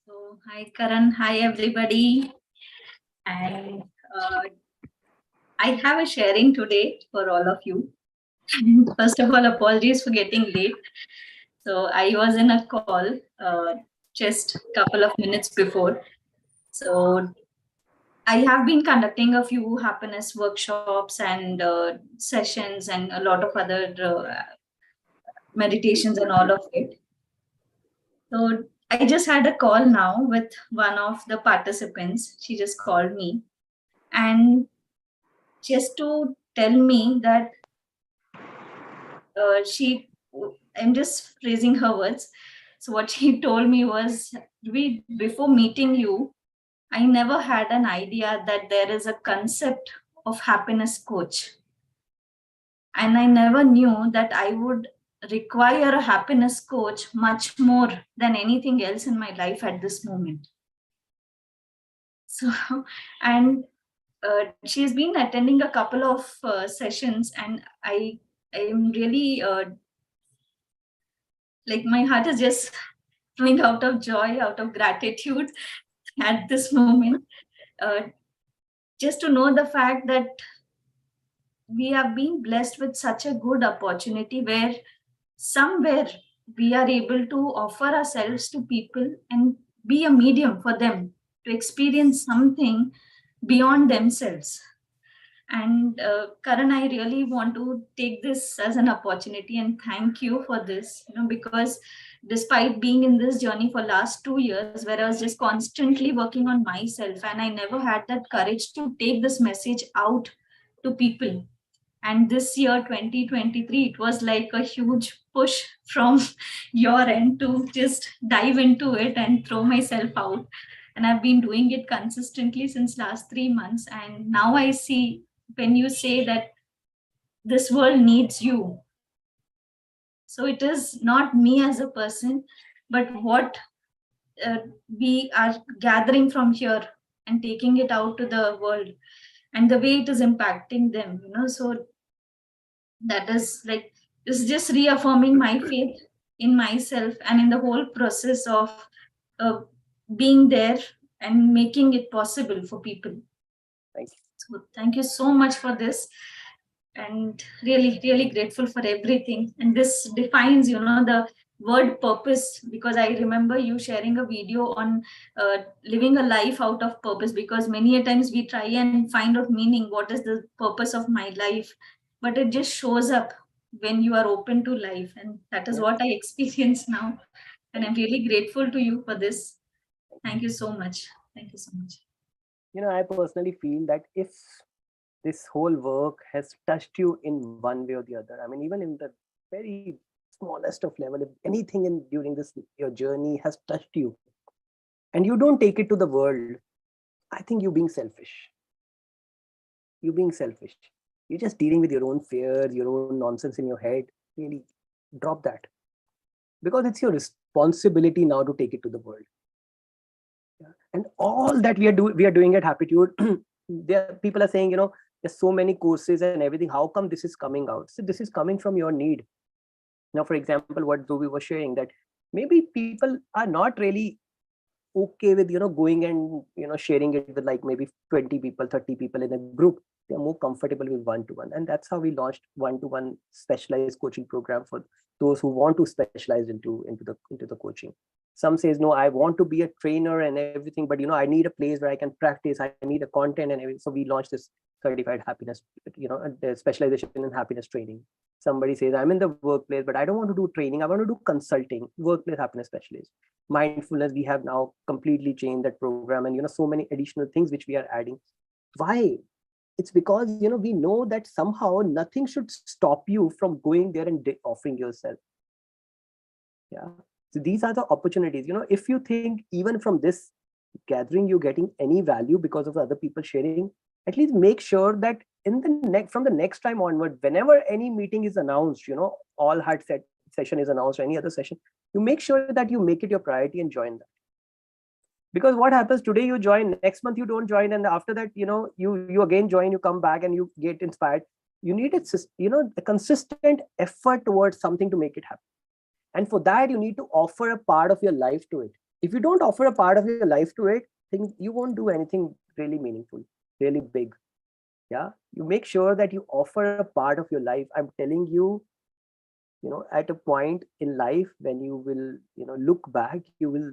So hi, Karan. Hi, everybody. And I have a sharing today for all of you. First of all, apologies for getting late. So I was in a call just a couple of minutes before. So I have been conducting a few happiness workshops and sessions and a lot of other meditations and all of it. So I just had a call now with one of the participants. She just called me and just to tell me that I'm just phrasing her words. So what she told me was, before meeting you, I never had an idea that there is a concept of happiness coach. And I never knew that I would require a happiness coach much more than anything else in my life at this moment. So, and she's been attending a couple of sessions, and I'm really like my heart is just flowing out of joy, out of gratitude at this moment. Uh, just to know the fact that we have been blessed with such a good opportunity where somewhere we are able to offer ourselves to people and be a medium for them to experience something beyond themselves. And Karan, I really want to take this as an opportunity and thank you for this, because despite being in this journey for last 2 years where I was just constantly working on myself and I never had that courage to take this message out to people. And this year 2023, it was like a huge push from your end to just dive into it and throw myself out. And I've been doing it consistently since last 3 months. And now I see, when you say that this world needs you, so it is not me as a person, but what uh, we are gathering from here and taking it out to the world and the way it is impacting them, so that is like, this is just reaffirming my faith in myself and in the whole process of uh, being there and making it possible for people. Thank you. So thank you so much for this, and really, really grateful for everything. And this defines, the word purpose, because I remember you sharing a video on living a life out of purpose, because many a times we try and find out meaning, what is the purpose of my life, but it just shows up when you are open to life, and that is what I experience now. And I'm really grateful to you for this. Thank you so much. Thank you so much. I personally feel that if this whole work has touched you in one way or the other, I mean, even in the very smallest of level, if anything in during this your journey has touched you and you don't take it to the world, I think you're being selfish. You're being selfish. You're just dealing with your own fears, your own nonsense in your head. Really drop that, because it's your responsibility now to take it to the world. Yeah. And all that we are doing at Happiitude, there people are saying, there's so many courses and everything. How come this is coming out? So this is coming from your need. Now, for example, what Zoe was sharing, that maybe people are not really okay with going and sharing it with like maybe 20 people, 30 people in a group. They're more comfortable with one-to-one, and that's how we launched one-to-one specialized coaching program for those who want to specialize into the coaching. Some says, no, I want to be a trainer and everything, but I need a place where I can practice, I need a content and everything. So we launched this certified happiness, the specialization in happiness training. Somebody says, I'm in the workplace, but I don't want to do training, I want to do consulting, workplace happiness specialist. Mindfulness, we have now completely changed that program, and so many additional things which we are adding. Why? It's because we know that somehow nothing should stop you from going there and offering yourself. Yeah. So these are the opportunities. If you think even from this gathering you're getting any value because of the other people sharing, at least make sure that from the next time onward, whenever any meeting is announced, all heart session is announced or any other session, you make sure that you make it your priority and join that. Because what happens today, you join, next month you don't join, and after that you again join, you come back and you get inspired. You need a consistent effort towards something to make it happen, and for that you need to offer a part of your life to it. If you don't offer a part of your life to it, think you won't do anything really meaningful, really big. Yeah, you make sure that you offer a part of your life. I'm telling you, at a point in life when you will look back, you will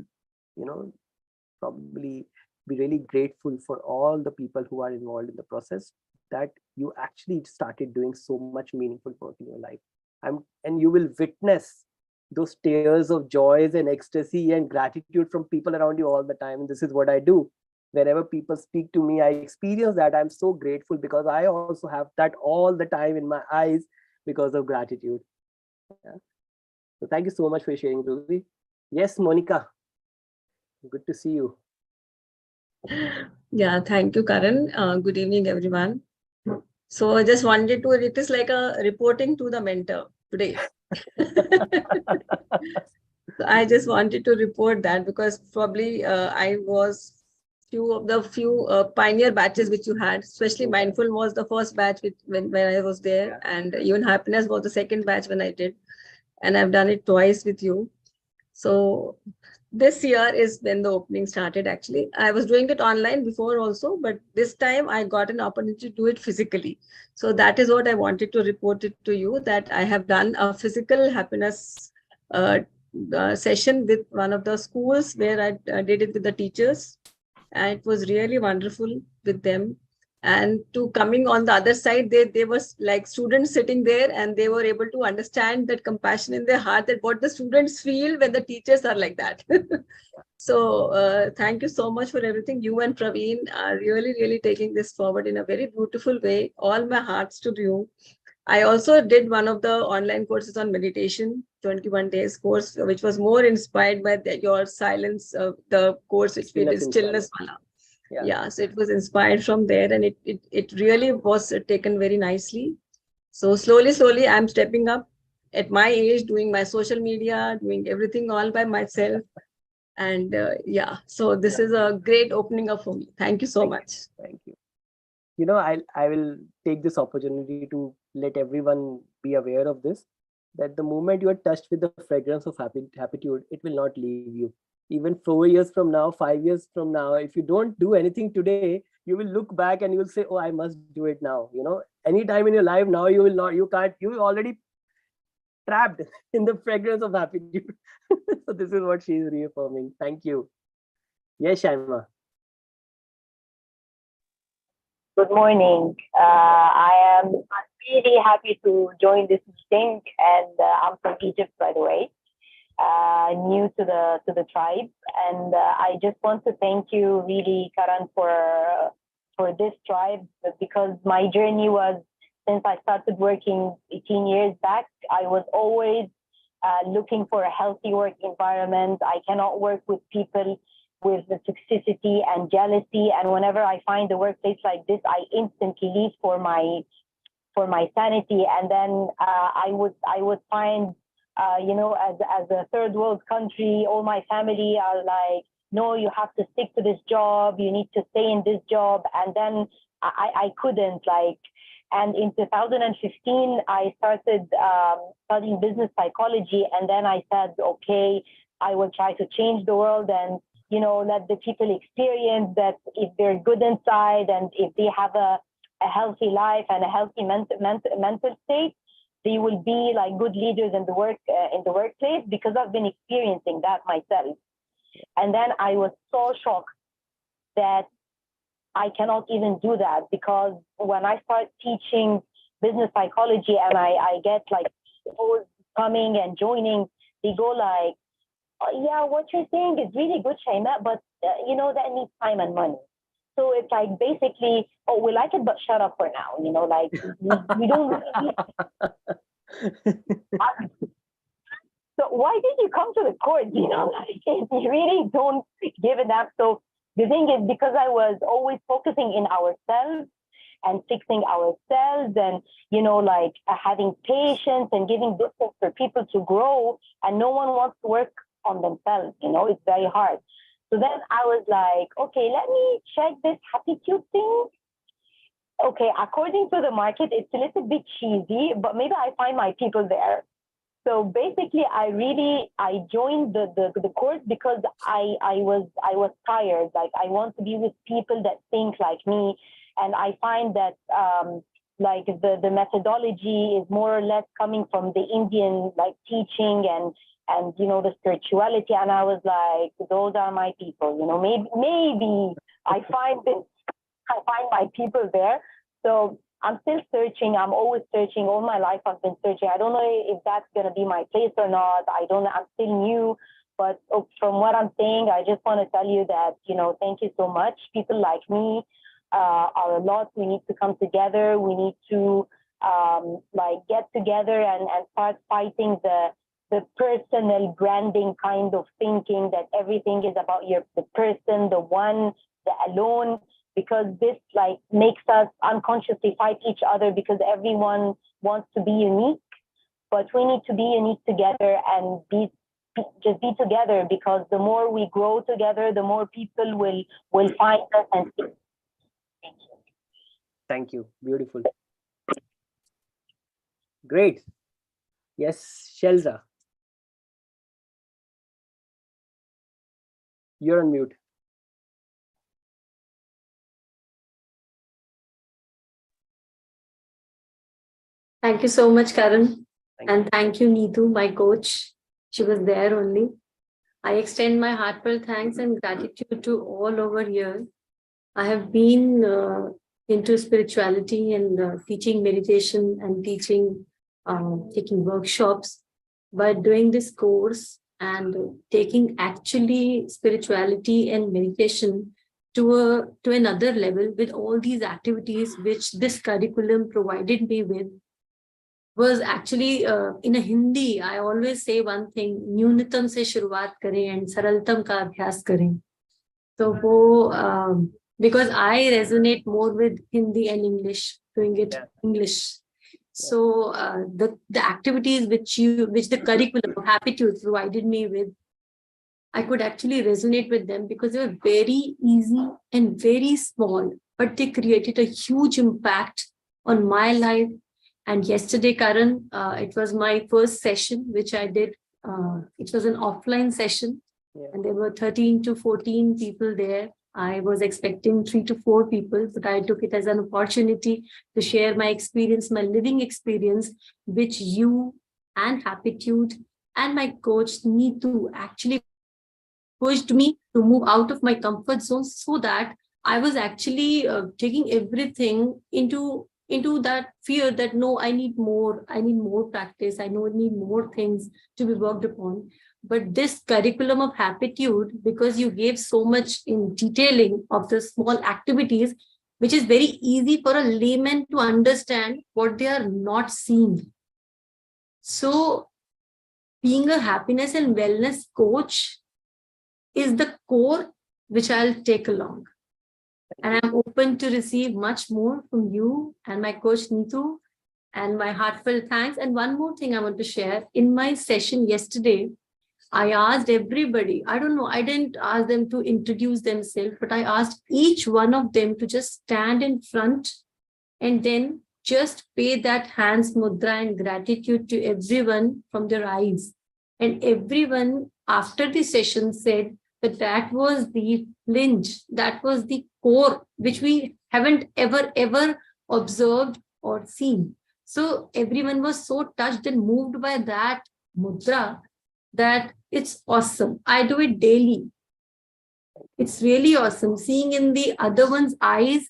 probably be really grateful for all the people who are involved in the process, that you actually started doing so much meaningful work in your life. And you will witness those tears of joys and ecstasy and gratitude from people around you all the time. And this is what I do. Whenever people speak to me, I experience that. I'm so grateful because I also have that all the time in my eyes because of gratitude. Yeah. So thank you so much for sharing, Ruby. Yes, Monica. Good to see you. Yeah, thank you, Karan. Good evening, everyone. So I just wanted to, it is like a reporting to the mentor today. So I just wanted to report that because probably I was few pioneer batches which you had, especially Mindful was the first batch when I was there, and even Happiness was the second batch when I did, and I've done it twice with you. So this year is when the opening started. Actually, I was doing it online before also, but this time I got an opportunity to do it physically. So that is what I wanted to report it to you, that I have done a physical happiness session with one of the schools where I did it with the teachers, and it was really wonderful with them. And to coming on the other side, they were like students sitting there, and they were able to understand that compassion in their heart, that what the students feel when the teachers are like that. So thank you so much for everything. You and Praveen are really taking this forward in a very beautiful way. All my hearts to you. I also did one of the online courses on meditation, 21 days course, which was more inspired by your silence, the course which we did, Stillness Wala. Yeah, so it was inspired from there, and it really was taken very nicely. So slowly, I'm stepping up at my age, doing my social media, doing everything all by myself. And yeah, so this is a great opening up for me. Thank you so much. Thank you. You know, I will take this opportunity to let everyone be aware of this, that the moment you are touched with the fragrance of Happiitude, it will not leave you. Even 4 years from now, 5 years from now, if you don't do anything today, you will look back and you will say, oh, I must do it now. You know, anytime in your life now, you will not, you can't, you already trapped in the fragrance of Happiitude. So this is what she is reaffirming. Thank you. Yes, Shaima. Good morning. I am really happy to join this meeting, and I'm from Egypt, by the way, new to the tribe, and I just want to thank you, really, Karan, for this tribe, because my journey was, since I started working 18 years back, I was always looking for a healthy work environment. I cannot work with people with the toxicity and jealousy. And whenever I find a workplace like this, I instantly leave for my sanity. And then I would find, as a third world country, all my family are like, no, you have to stick to this job. You need to stay in this job. And then I couldn't, like, and in 2015, I started studying business psychology. And then I said, okay, I will try to change the world and, let the people experience that if they're good inside and if they have a healthy life and a healthy mental state, they will be like good leaders in the workplace, because I've been experiencing that myself. And then I was so shocked that I cannot even do that, because when I start teaching business psychology and I get like those coming and joining, they go like, oh, yeah, what you're saying is really good, Shaima, but that needs time and money. So it's like basically, oh, we like it, but shut up for now. Like we don't really So why did you come to the court? Like you really don't give it up. So the thing is, because I was always focusing in ourselves and fixing ourselves and, like having patience and giving distance for people to grow, and no one wants to work on themselves, it's very hard. So then I was like, okay, let me check this Happiitude thing. Okay, according to the market, it's a little bit cheesy, but maybe I find my people there. So basically, I joined the course because I was tired. Like, I want to be with people that think like me, and I find that like the methodology is more or less coming from the Indian like teaching and the spirituality. And I was like, those are my people. Maybe I find my people there. So I'm still searching. I'm always searching. All my life I've been searching. I don't know if that's going to be my place or not. I don't know. I'm still new. But from what I'm saying, I just want to tell you that, thank you so much. People like me are a lot. We need to come together. We need to get together and start fighting the personal branding kind of thinking that everything is about the person, the one, the alone, because this makes us unconsciously fight each other because everyone wants to be unique, but we need to be unique together and just be together, because the more we grow together, the more people will find us and see. Thank you. Thank you. Beautiful. Great. Yes, Shelza. You're on mute. Thank you so much, Karan. And thank you, Neetu, my coach. She was there only. I extend my heartfelt thanks and gratitude to all over here. I have been into spirituality and teaching meditation and taking workshops. But doing this course and taking actually spirituality and meditation to another level with all these activities which this curriculum provided me with, was actually in a Hindi. I always say one thing: न्यूनतम से शुरुआत करें and सरलतम का अभ्यास करें. So वो because I resonate more with Hindi and English, doing it English. So the activities which the curriculum of Happiitude provided me with, I could actually resonate with them because they were very easy and very small, but they created a huge impact on my life. And yesterday, Karan, it was my first session, which I did. It was an offline session, and there were 13 to 14 people there. I was expecting 3 to 4 people, but I took it as an opportunity to share my experience, my living experience, which you and Happiitude and my coach need to actually pushed me to move out of my comfort zone, so that I was actually taking everything into that fear that no, I need more practice, I need more things to be worked upon. But this curriculum of Happiitude, because you gave so much in detailing of the small activities, which is very easy for a layman to understand what they are not seeing. So being a happiness and wellness coach is the core which I'll take along. And I'm open to receive much more from you and my coach Neetu, and my heartfelt thanks. And one more thing I want to share. In my session yesterday, I asked everybody, I don't know, I didn't ask them to introduce themselves, but I asked each one of them to just stand in front and then just pay that hands mudra and gratitude to everyone from their eyes. And everyone after the session said that was the flinch, that was the core, which we haven't ever observed or seen. So everyone was so touched and moved by that mudra that it's awesome. I do it daily. It's really awesome seeing in the other one's eyes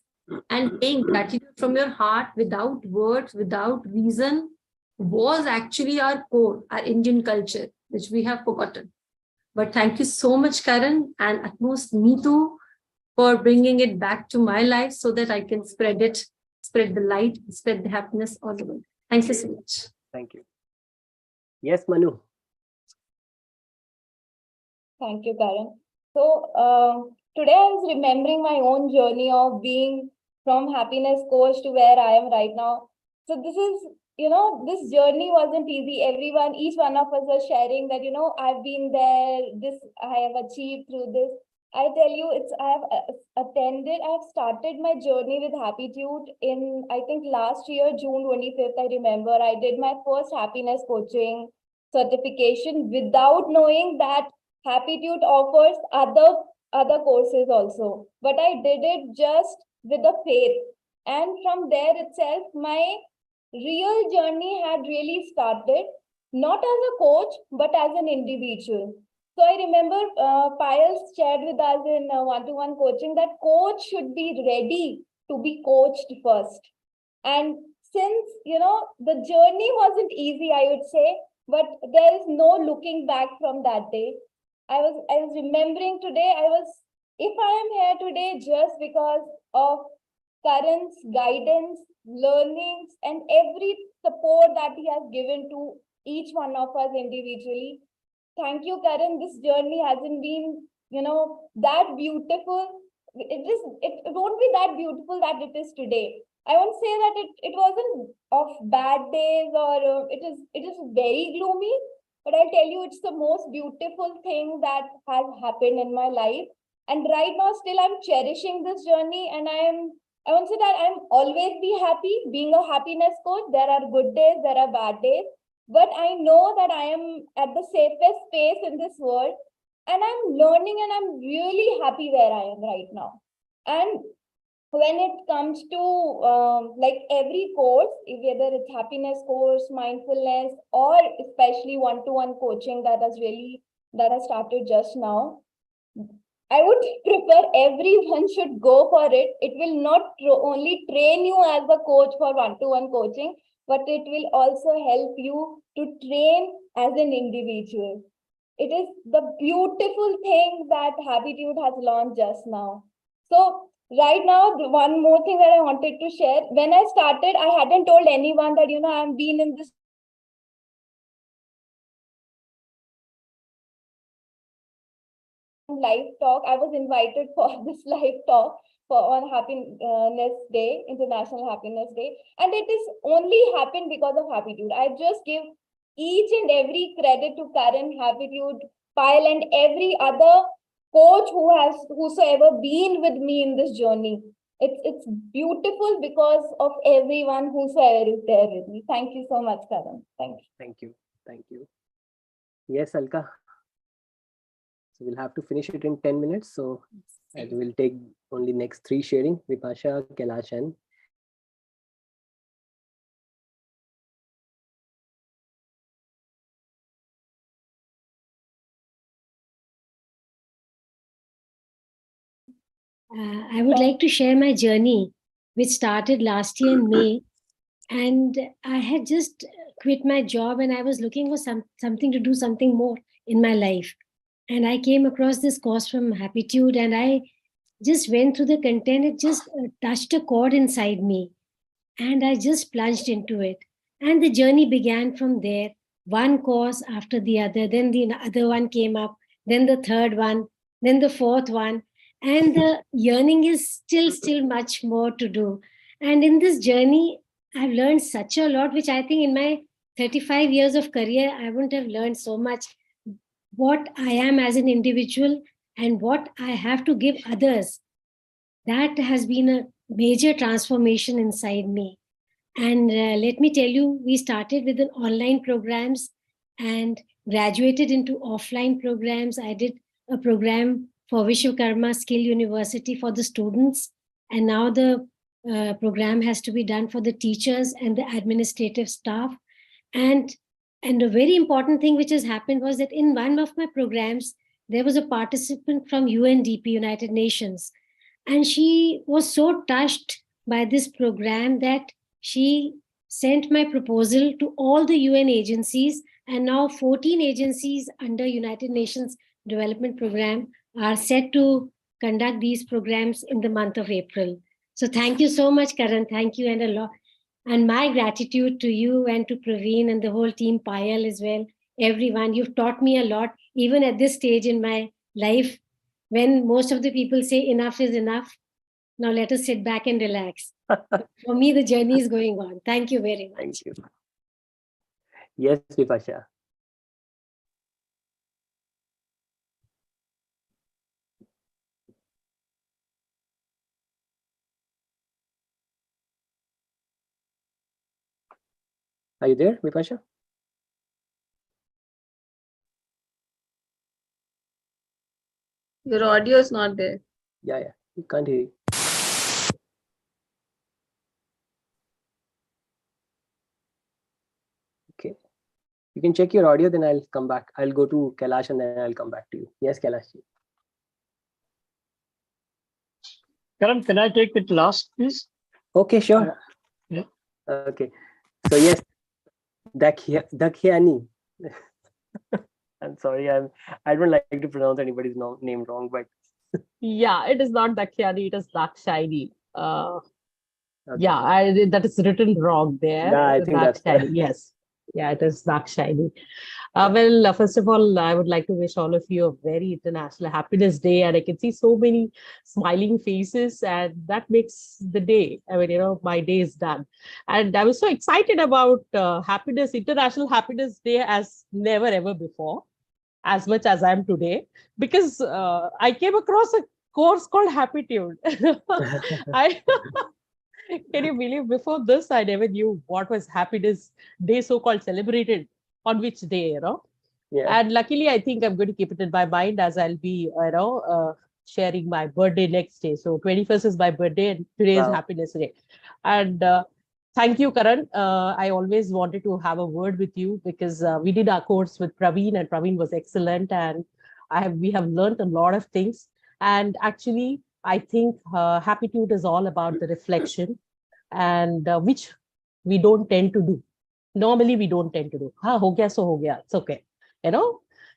and paying gratitude from your heart without words, without reason, was actually our core, our Indian culture, which we have forgotten. But thank you so much, Karan, and at most Neetu, for bringing it back to my life so that I can spread the light, spread the happiness all over. Thank you so much. Thank you. Yes, Manu. Thank you, Karan. So today I was remembering my own journey of being from happiness coach to where I am right now. So this is, this journey wasn't easy. Each one of us was sharing that, I've been there, this I have achieved through this. I tell you, I've started my journey with Happiitude in, I think last year, June 25th, I remember. I did my first happiness coaching certification without knowing that Happiitude offers other courses also. But I did it just with a faith. And from there itself, my real journey had really started, not as a coach, but as an individual. So I remember Payal shared with us in one-to-one coaching that coach should be ready to be coached first. And since, the journey wasn't easy, I would say, but there is no looking back from that day. I was remembering today, if I am here today just because of Karan's guidance, learnings, and every support that he has given to each one of us individually. Thank you, Karan. This journey hasn't been, that beautiful. It won't be that beautiful that it is today. I won't say that it wasn't of bad days or it is very gloomy, but I'll tell you it's the most beautiful thing that has happened in my life. And right now, still I'm cherishing this journey, and I won't say that I'm always be happy. Being a happiness coach, there are good days, there are bad days, but I know that I am at the safest space in this world, and I'm learning, and I'm really happy where I am right now. And when it comes to like every course, whether it's happiness course, mindfulness, or especially one-to-one coaching that has started just now, I would prefer everyone should go for it. It will not only train you as a coach for one-to-one coaching, but it will also help you to train as an individual. It is the beautiful thing that Happiitude has launched just now. So right now, one more thing that I wanted to share. When I started, I hadn't told anyone that, I've been in this live talk. I was invited for this live talk on Happiness Day, International Happiness Day. And it is only happened because of Happiitude. I just give each and every credit to Karan, Happiitude, Payal, and every other coach whosoever been with me in this journey. It's beautiful because of everyone whosoever is there with me. Thank you so much, Karan. Thank you. Thank you. Thank you. Yes, Alka. So we'll have to finish it in 10 minutes. So I will take only next 3 sharing, Vipasha, Kailash, and I would like to share my journey, which started last year in May. And I had just quit my job and I was looking for something to do something more in my life. And I came across this course from Happiitude and I just went through the content. It just touched a chord inside me. And I just plunged into it. And the journey began from there, one course after the other. Then the other one came up, then the third one, then the fourth one. And the yearning is still much more to do. And in this journey, I've learned such a lot, which I think in my 35 years of career, I wouldn't have learned so much what I am as an individual and what I have to give others. That has been a major transformation inside me. And let me tell you, we started with an online programs and graduated into offline programs. I did a program for Vishwakarma Skill University for the students. And now the program has to be done for the teachers and the administrative staff. And a very important thing which has happened was that in one of my programs, there was a participant from UNDP, United Nations. And she was so touched by this program that she sent my proposal to all the UN agencies, and now 14 agencies under United Nations Development Program are set to conduct these programs in the month of April. So thank you so much, Karan. Thank you, and a lot. And my gratitude to you and to Praveen and the whole team, Payal as well, everyone. You've taught me a lot, even at this stage in my life, when most of the people say enough is enough. Now let us sit back and relax. For me, the journey is going on. Thank you very much. Thank you. Yes, Vipasha. Are you there, Vipasha? Your audio is not there. Yeah, you can't hear you. Okay. You can check your audio, then I'll come back. I'll go to Kailash and then I'll come back to you. Yes, Kailash. Karan, can I take it last, please? Okay, sure. Yeah. Okay. So yes, Dakhyani. I'm sorry, I don't like to pronounce anybody's name wrong, but Yeah, it is not Dakhyani, it is Dakshini. okay. Yeah, that is written wrong there. Yeah, I think that's Dakshini. Yes. Yeah, it is Dakshini. Well, first of all, I would like to wish all of you a very International Happiness Day. And I can see so many smiling faces, and that makes the day. I mean, my day is done. And I was so excited about International Happiness Day as never ever before, as much as I am today, because I came across a course called Happiitude. I Can you believe before this, I never knew what was Happiness Day so-called celebrated on which day, Yeah. And luckily, I think I'm going to keep it in my mind as I'll be, sharing my birthday next day. So 21st is my birthday and today is Wow. Happiness Day. And thank you, Karan. I always wanted to have a word with you because we did our course with Praveen and Praveen was excellent. And we have learned a lot of things. And actually, I think Happiitude is all about the reflection and which we don't tend to do. Normally, we don't tend to do. Ho gaya, so ho gaya. It's okay.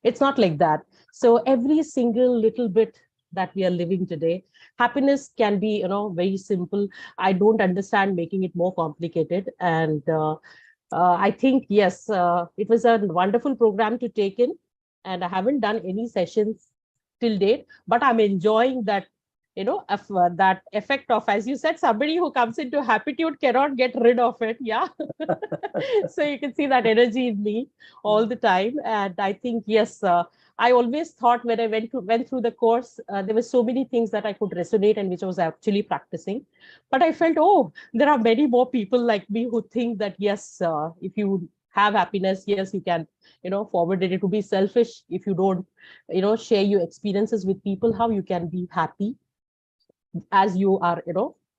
It's not like that. So every single little bit that we are living today, happiness can be, very simple. I don't understand making it more complicated. And I think, yes, it was a wonderful program to take in. And I haven't done any sessions till date, but I'm enjoying that that effect of, as you said, somebody who comes into Happiitude cannot get rid of it. Yeah. So you can see that energy in me all the time. And I think, yes, I always thought when I went through the course, there were so many things that I could resonate and which I was actually practicing. But I felt, oh, there are many more people like me who think that, yes, if you have happiness, yes, you can, forward it. It would be selfish if you don't, share your experiences with people, how you can be happy as you are,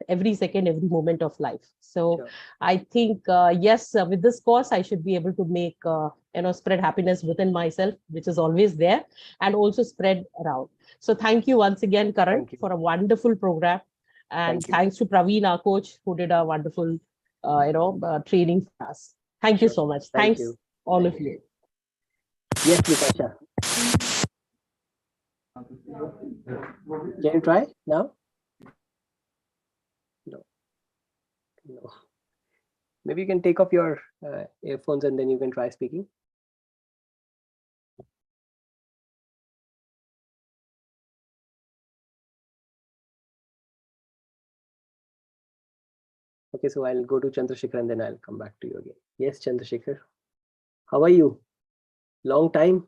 every second, every moment of life. So Sure. I think, yes, with this course, I should be able to make, spread happiness within myself, which is always there, and also spread around. So thank you once again, Karan, Thank you. for a wonderful program. And Thank you. thanks to Praveen, our coach, who did a wonderful, training for us. Thank you Sure. so much. Thank Thanks, you. all Thank of you. you. Yes, Natasha. Can you try now? No. No. Maybe you can take off your earphones and then you can try speaking. Okay, so I'll go to Chandrasekhar and then I'll come back to you again. Yes, Chandrasekhar. How are you? Long time?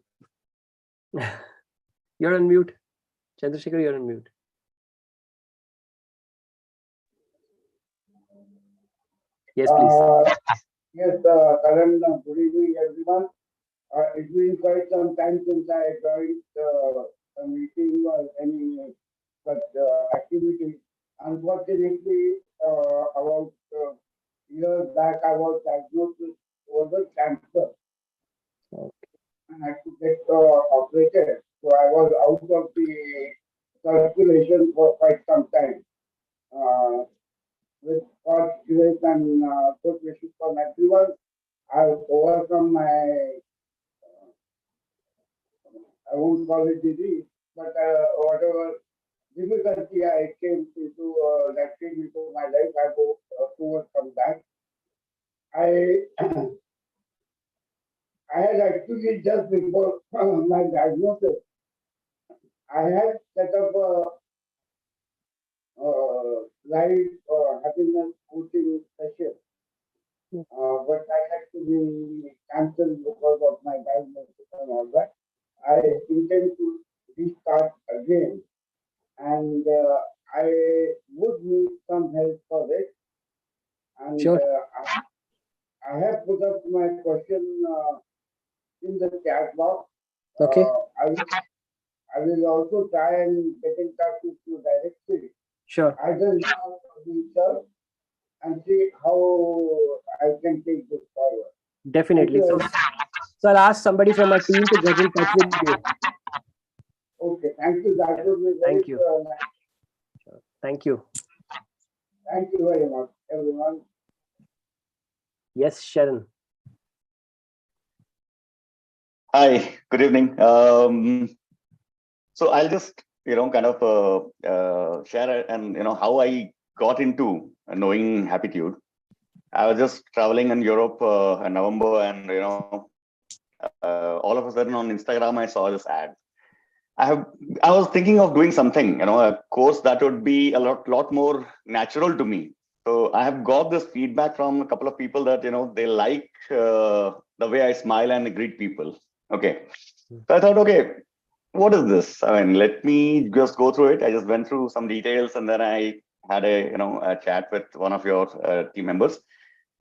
You're on mute. Chandrasekhar, you're on mute. Yes, please. Yes, Karan, good evening, everyone. It's been quite some time since I joined a meeting or any such activity. Unfortunately, about years back, I was diagnosed with ovarian cancer and had to get operated. So I was out of the circulation for quite some time. With God's grace and good wishes from everyone, I've overcome my, I won't call it disease, but whatever difficulty I came into, that came into my life, I've overcome that. I had actually just before my diagnosis, I had set up a live happiness coaching session. But I had to be cancelled because of my diagnosis and all that. I intend to restart again, and I would need some help for it. And Sure. I have put up my question in the chat box. Okay. I will also try and get in touch with you directly. Sure. I just want to research and see how I can take this forward. Definitely. So So I'll ask somebody from our team to get in touch with you. Okay, thank you. That would be very Thank you. nice. Thank you. Thank you very much, everyone. Yes, Sharon. Hi, good evening. So I'll just, kind of share and, how I got into knowing Happiitude. I was just traveling in Europe in November, and, all of a sudden on Instagram, I saw this ad. I was thinking of doing something, a course that would be a lot more natural to me. So I have got this feedback from a couple of people that, they like the way I smile and greet people. Okay. So I thought, okay, what is this? I mean, let me just go through it. I just went through some details, and then I had a chat with one of your team members.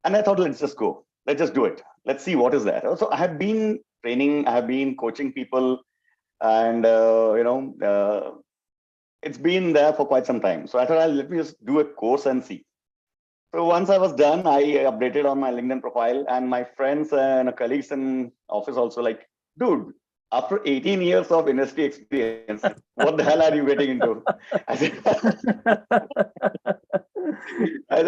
And I thought, let's just go. Let's just do it. Let's see what is that. So I have been training, I have been coaching people, and it's been there for quite some time. So I thought, let me just do a course and see. So once I was done, I updated on my LinkedIn profile, and my friends and colleagues in office also like, dude, after 18 years of industry experience, what the hell are you getting into? I said, I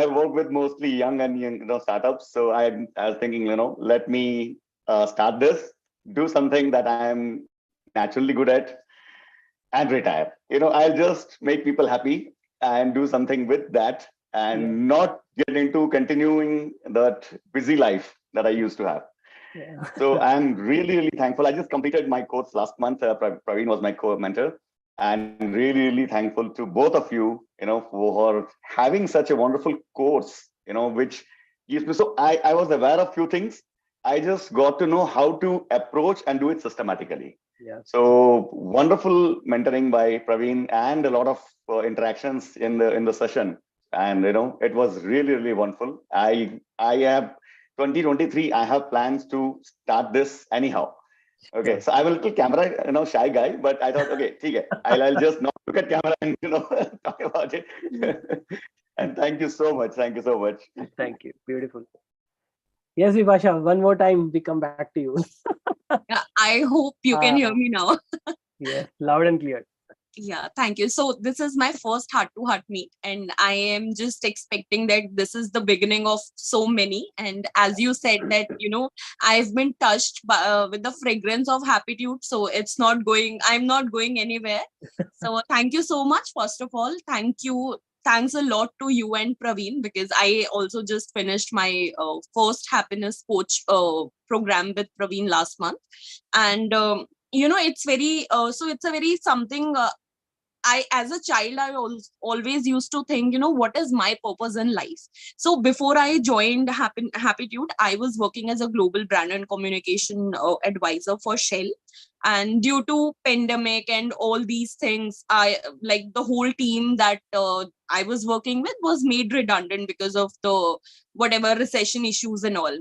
have worked with mostly young and startups. So I was thinking, let me start this, do something that I'm naturally good at, and retire. I'll just make people happy and do something with that, and not get into continuing that busy life that I used to have. Yeah. So I'm really, really thankful. I just completed my course last month. Praveen was my co-mentor, and really thankful to both of you, for having such a wonderful course, which gives me. So I was aware of few things. I just got to know how to approach and do it systematically. Yeah. So wonderful mentoring by Praveen, and a lot of interactions in the session, and it was really wonderful. I have 2023. I have plans to start this anyhow. Okay, so I'm a little camera, shy guy, but I thought, okay, I'll just not look at camera and talk about it. And thank you so much. Thank you so much. Thank you. Beautiful. Yes, Vipasha, one more time we come back to you. Yeah, I hope you can hear me now. Yes, loud and clear. Yeah, thank you. So this is my first heart-to-heart meet, and I am just expecting that this is the beginning of so many. And as you said that, I've been touched by, with the fragrance of Happiitude, so I'm not going anywhere. So thank you so much. First of all, thanks a lot to you and Praveen, because I also just finished my first happiness coach program with Praveen last month. And it's very it's a very something as a child, I always used to think, what is my purpose in life? So before I joined Happiitude, I was working as a global brand and communication advisor for Shell. And due to pandemic and all these things, the whole team that I was working with was made redundant because of the whatever recession issues and all.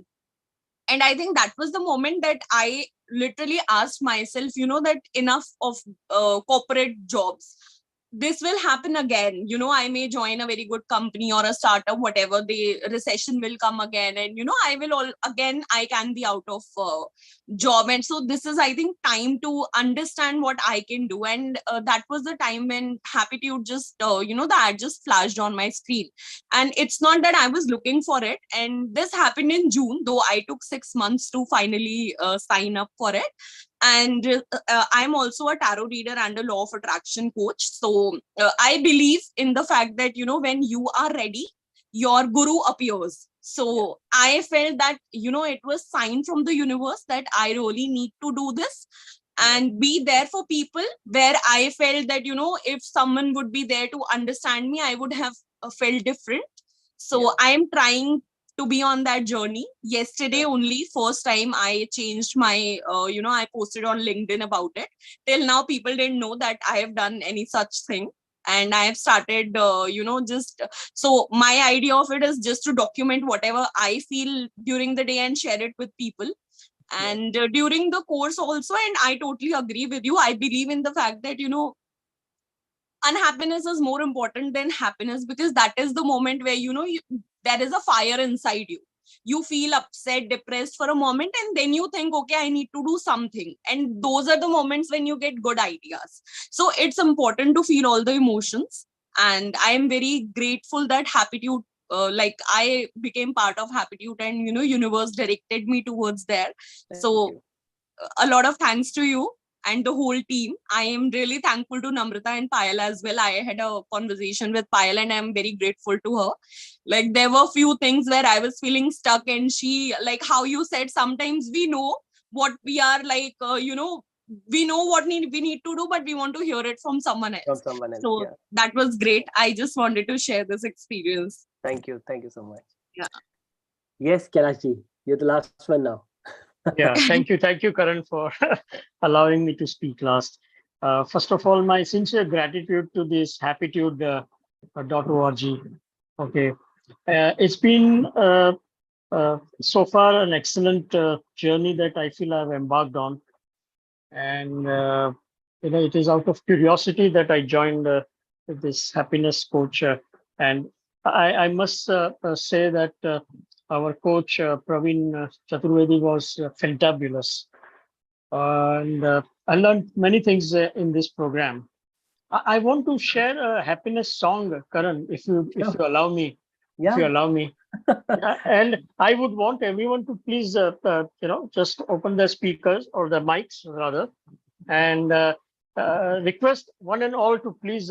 And I think that was the moment that I literally asked myself, that enough of corporate jobs. This will happen again. I may join a very good company or a startup, whatever, the recession will come again. And, I can be out of job. And so this is, I think, time to understand what I can do. And that was the time when Happiitude just, the ad just flashed on my screen. And it's not that I was looking for it. And this happened in June, though I took 6 months to finally sign up for it. And I'm also a tarot reader and a law of attraction coach. So I believe in the fact that, when you are ready, your guru appears. So I felt that, it was sign from the universe that I really need to do this and be there for people, where I felt that, if someone would be there to understand me, I would have felt different. So I am trying to be on that journey. Yesterday only, first time I changed my, I posted on LinkedIn about it. Till now, people didn't know that I have done any such thing. And I have started, so my idea of it is just to document whatever I feel during the day and share it with people. And during the course also, and I totally agree with you, I believe in the fact that, unhappiness is more important than happiness, because that is the moment where, there is a fire inside you. you feel upset, depressed for a moment, and then you think, okay, I need to do something. And those are the moments when you get good ideas. So it's important to feel all the emotions. And I am very grateful that Happiitude, like I became part of Happiitude, and universe directed me towards there. So a lot of thanks to you and the whole team. I am really thankful to Namrata and Payal as well. I had a conversation with Payal and I'm very grateful to her. Like there were few things where I was feeling stuck, and she, like how you said, sometimes we know what we are like, we know what we need to do, but we want to hear it from someone else. From someone else, So yeah. that was great. I just wanted to share this experience. Thank you so much. Yeah. Yes, Kailash, you're the last one now. Yeah, thank you, Karan, for allowing me to speak last. First of all, my sincere gratitude to this Happiitude.org. Okay, it's been so far an excellent journey that I feel I've embarked on, and it is out of curiosity that I joined this happiness coach, and I must say that our coach Praveen Chaturvedi was fantabulous, and I learned many things in this program. I want to share a happiness song, Karan, if you allow me. Yeah. If you allow me. And I would want everyone to please, just open their speakers or the mics rather, and request one and all to please,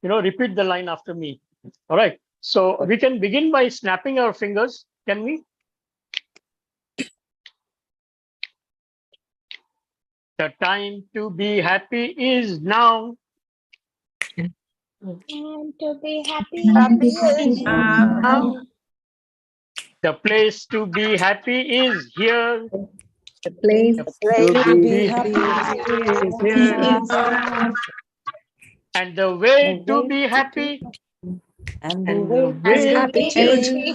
repeat the line after me. All right. So we can begin by snapping our fingers. Can we? The time to be happy is now. And to be happy is now. The place to be happy is here. The place to be happy is here. And the way to be happy. And the way to be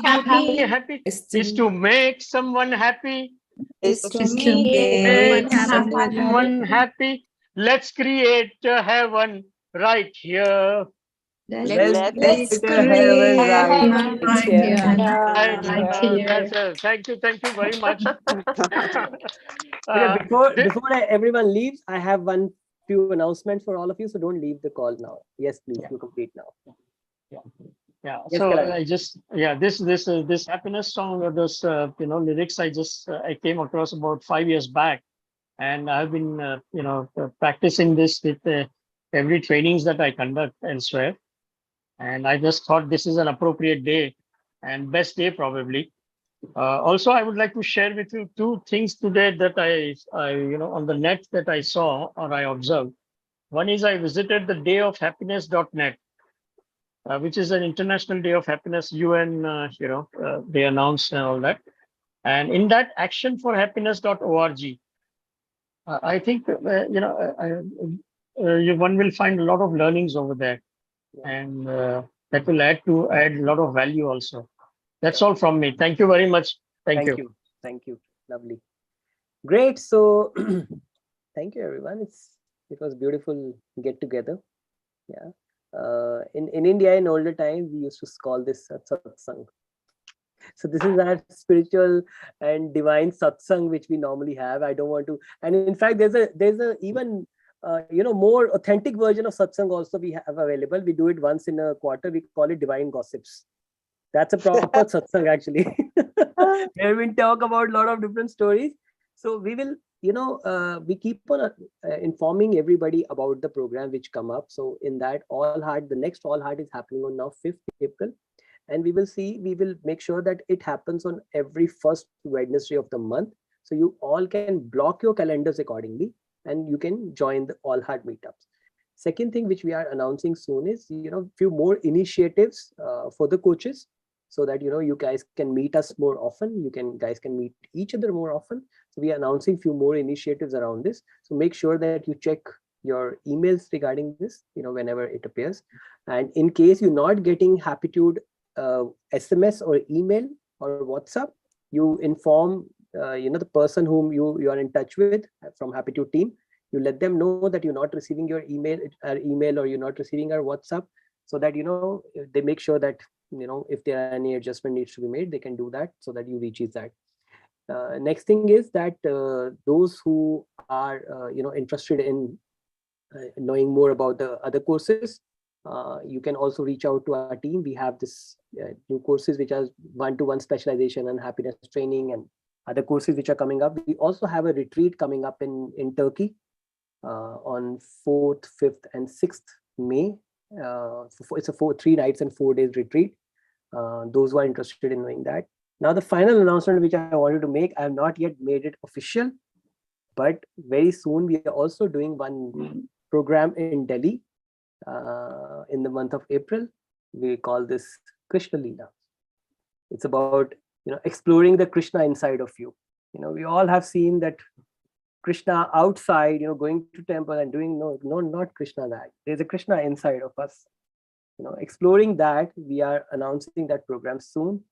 happy is to make someone happy. is to Make make someone someone happy. Let's create a heaven right here. Let's the heaven right Thank you very much. Okay, before everyone leaves, I have few announcements for all of you. So don't leave the call now. Yes, please, you complete now. Yeah. Yes, So Kailash. I just this happiness song or those lyrics I came across about 5 years back, and I've been practicing this with every trainings that I conduct elsewhere. And I just thought this is an appropriate day and best day probably. Also, I would like to share with you two things today that I on the net that I saw or I observed. One is I visited the dayofhappiness.net, which is an international day of happiness. UN, they announced and all that. And in that actionforhappiness.org, I think one will find a lot of learnings over there, and that will add a lot of value also. That's all from me. Thank you very much. Thank you. Thank you. Lovely. Great. So thank you, everyone. It was beautiful get together. Yeah. In India, in older times, we used to call this satsang. So this is our spiritual and divine satsang which we normally have. I don't want to, and in fact, there's a even more authentic version of satsang also we have available. We do it once in a quarter. We call it divine gossips. That's a proper satsang actually, where we talk about a lot of different stories. So we will, we keep on informing everybody about the program which come up. So in that the next All Heart is happening on now 5th April. And we will make sure that it happens on every first Wednesday of the month. So you all can block your calendars accordingly and you can join the All Heart meetups. Second thing which we are announcing soon is, few more initiatives for the coaches, so that, you guys can meet us more often. Guys can meet each other more often. So we are announcing few more initiatives around this. So make sure that you check your emails regarding this, whenever it appears. And in case you're not getting Happiitude SMS or email or WhatsApp, you inform the person whom you are in touch with from Happiitude team. You let them know that you're not receiving your email or you're not receiving our WhatsApp, so that they make sure that if there are any adjustment needs to be made, they can do that so that you reaches that. Next thing is that those who are interested in knowing more about the other courses, you can also reach out to our team. We have this new courses which are one-to-one specialization and happiness training and other courses which are coming up. We also have a retreat coming up in Turkey on 4th, 5th, and 6th May. It's a 3 nights and 4 days retreat. Those who are interested in knowing that. Now, the final announcement which I wanted to make, I have not yet made it official, but very soon we are also doing one program in Delhi in the month of April. We call this Krishna Leela. It's about exploring the Krishna inside of you. We all have seen that Krishna outside, going to temple and doing no, not Krishna that. There's a Krishna inside of us. Exploring that, we are announcing that program soon.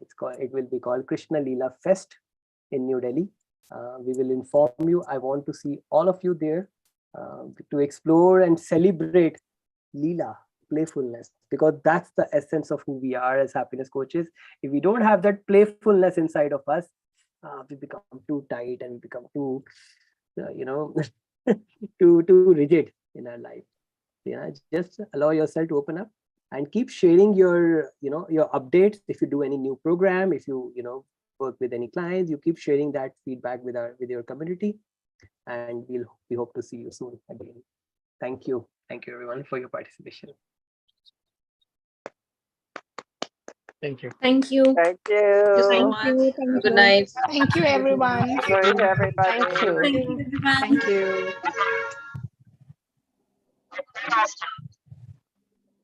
It will be called Krishna Leela Fest in New Delhi. We will inform you. I want to see all of you there to explore and celebrate Leela, playfulness, because that's the essence of who we are as happiness coaches. If we don't have that playfulness inside of us, we become too tight and we become too, too rigid in our life. Just allow yourself to open up and keep sharing your updates. If you do any new program, if you work with any clients, you keep sharing that feedback with your community, and we hope to see you soon again. Thank you everyone for your participation. Thank you. Thank you. Thank you. Thank you. Good night. Thank you, everyone. Good everybody. Thank you. Thank you, everyone. Thank you.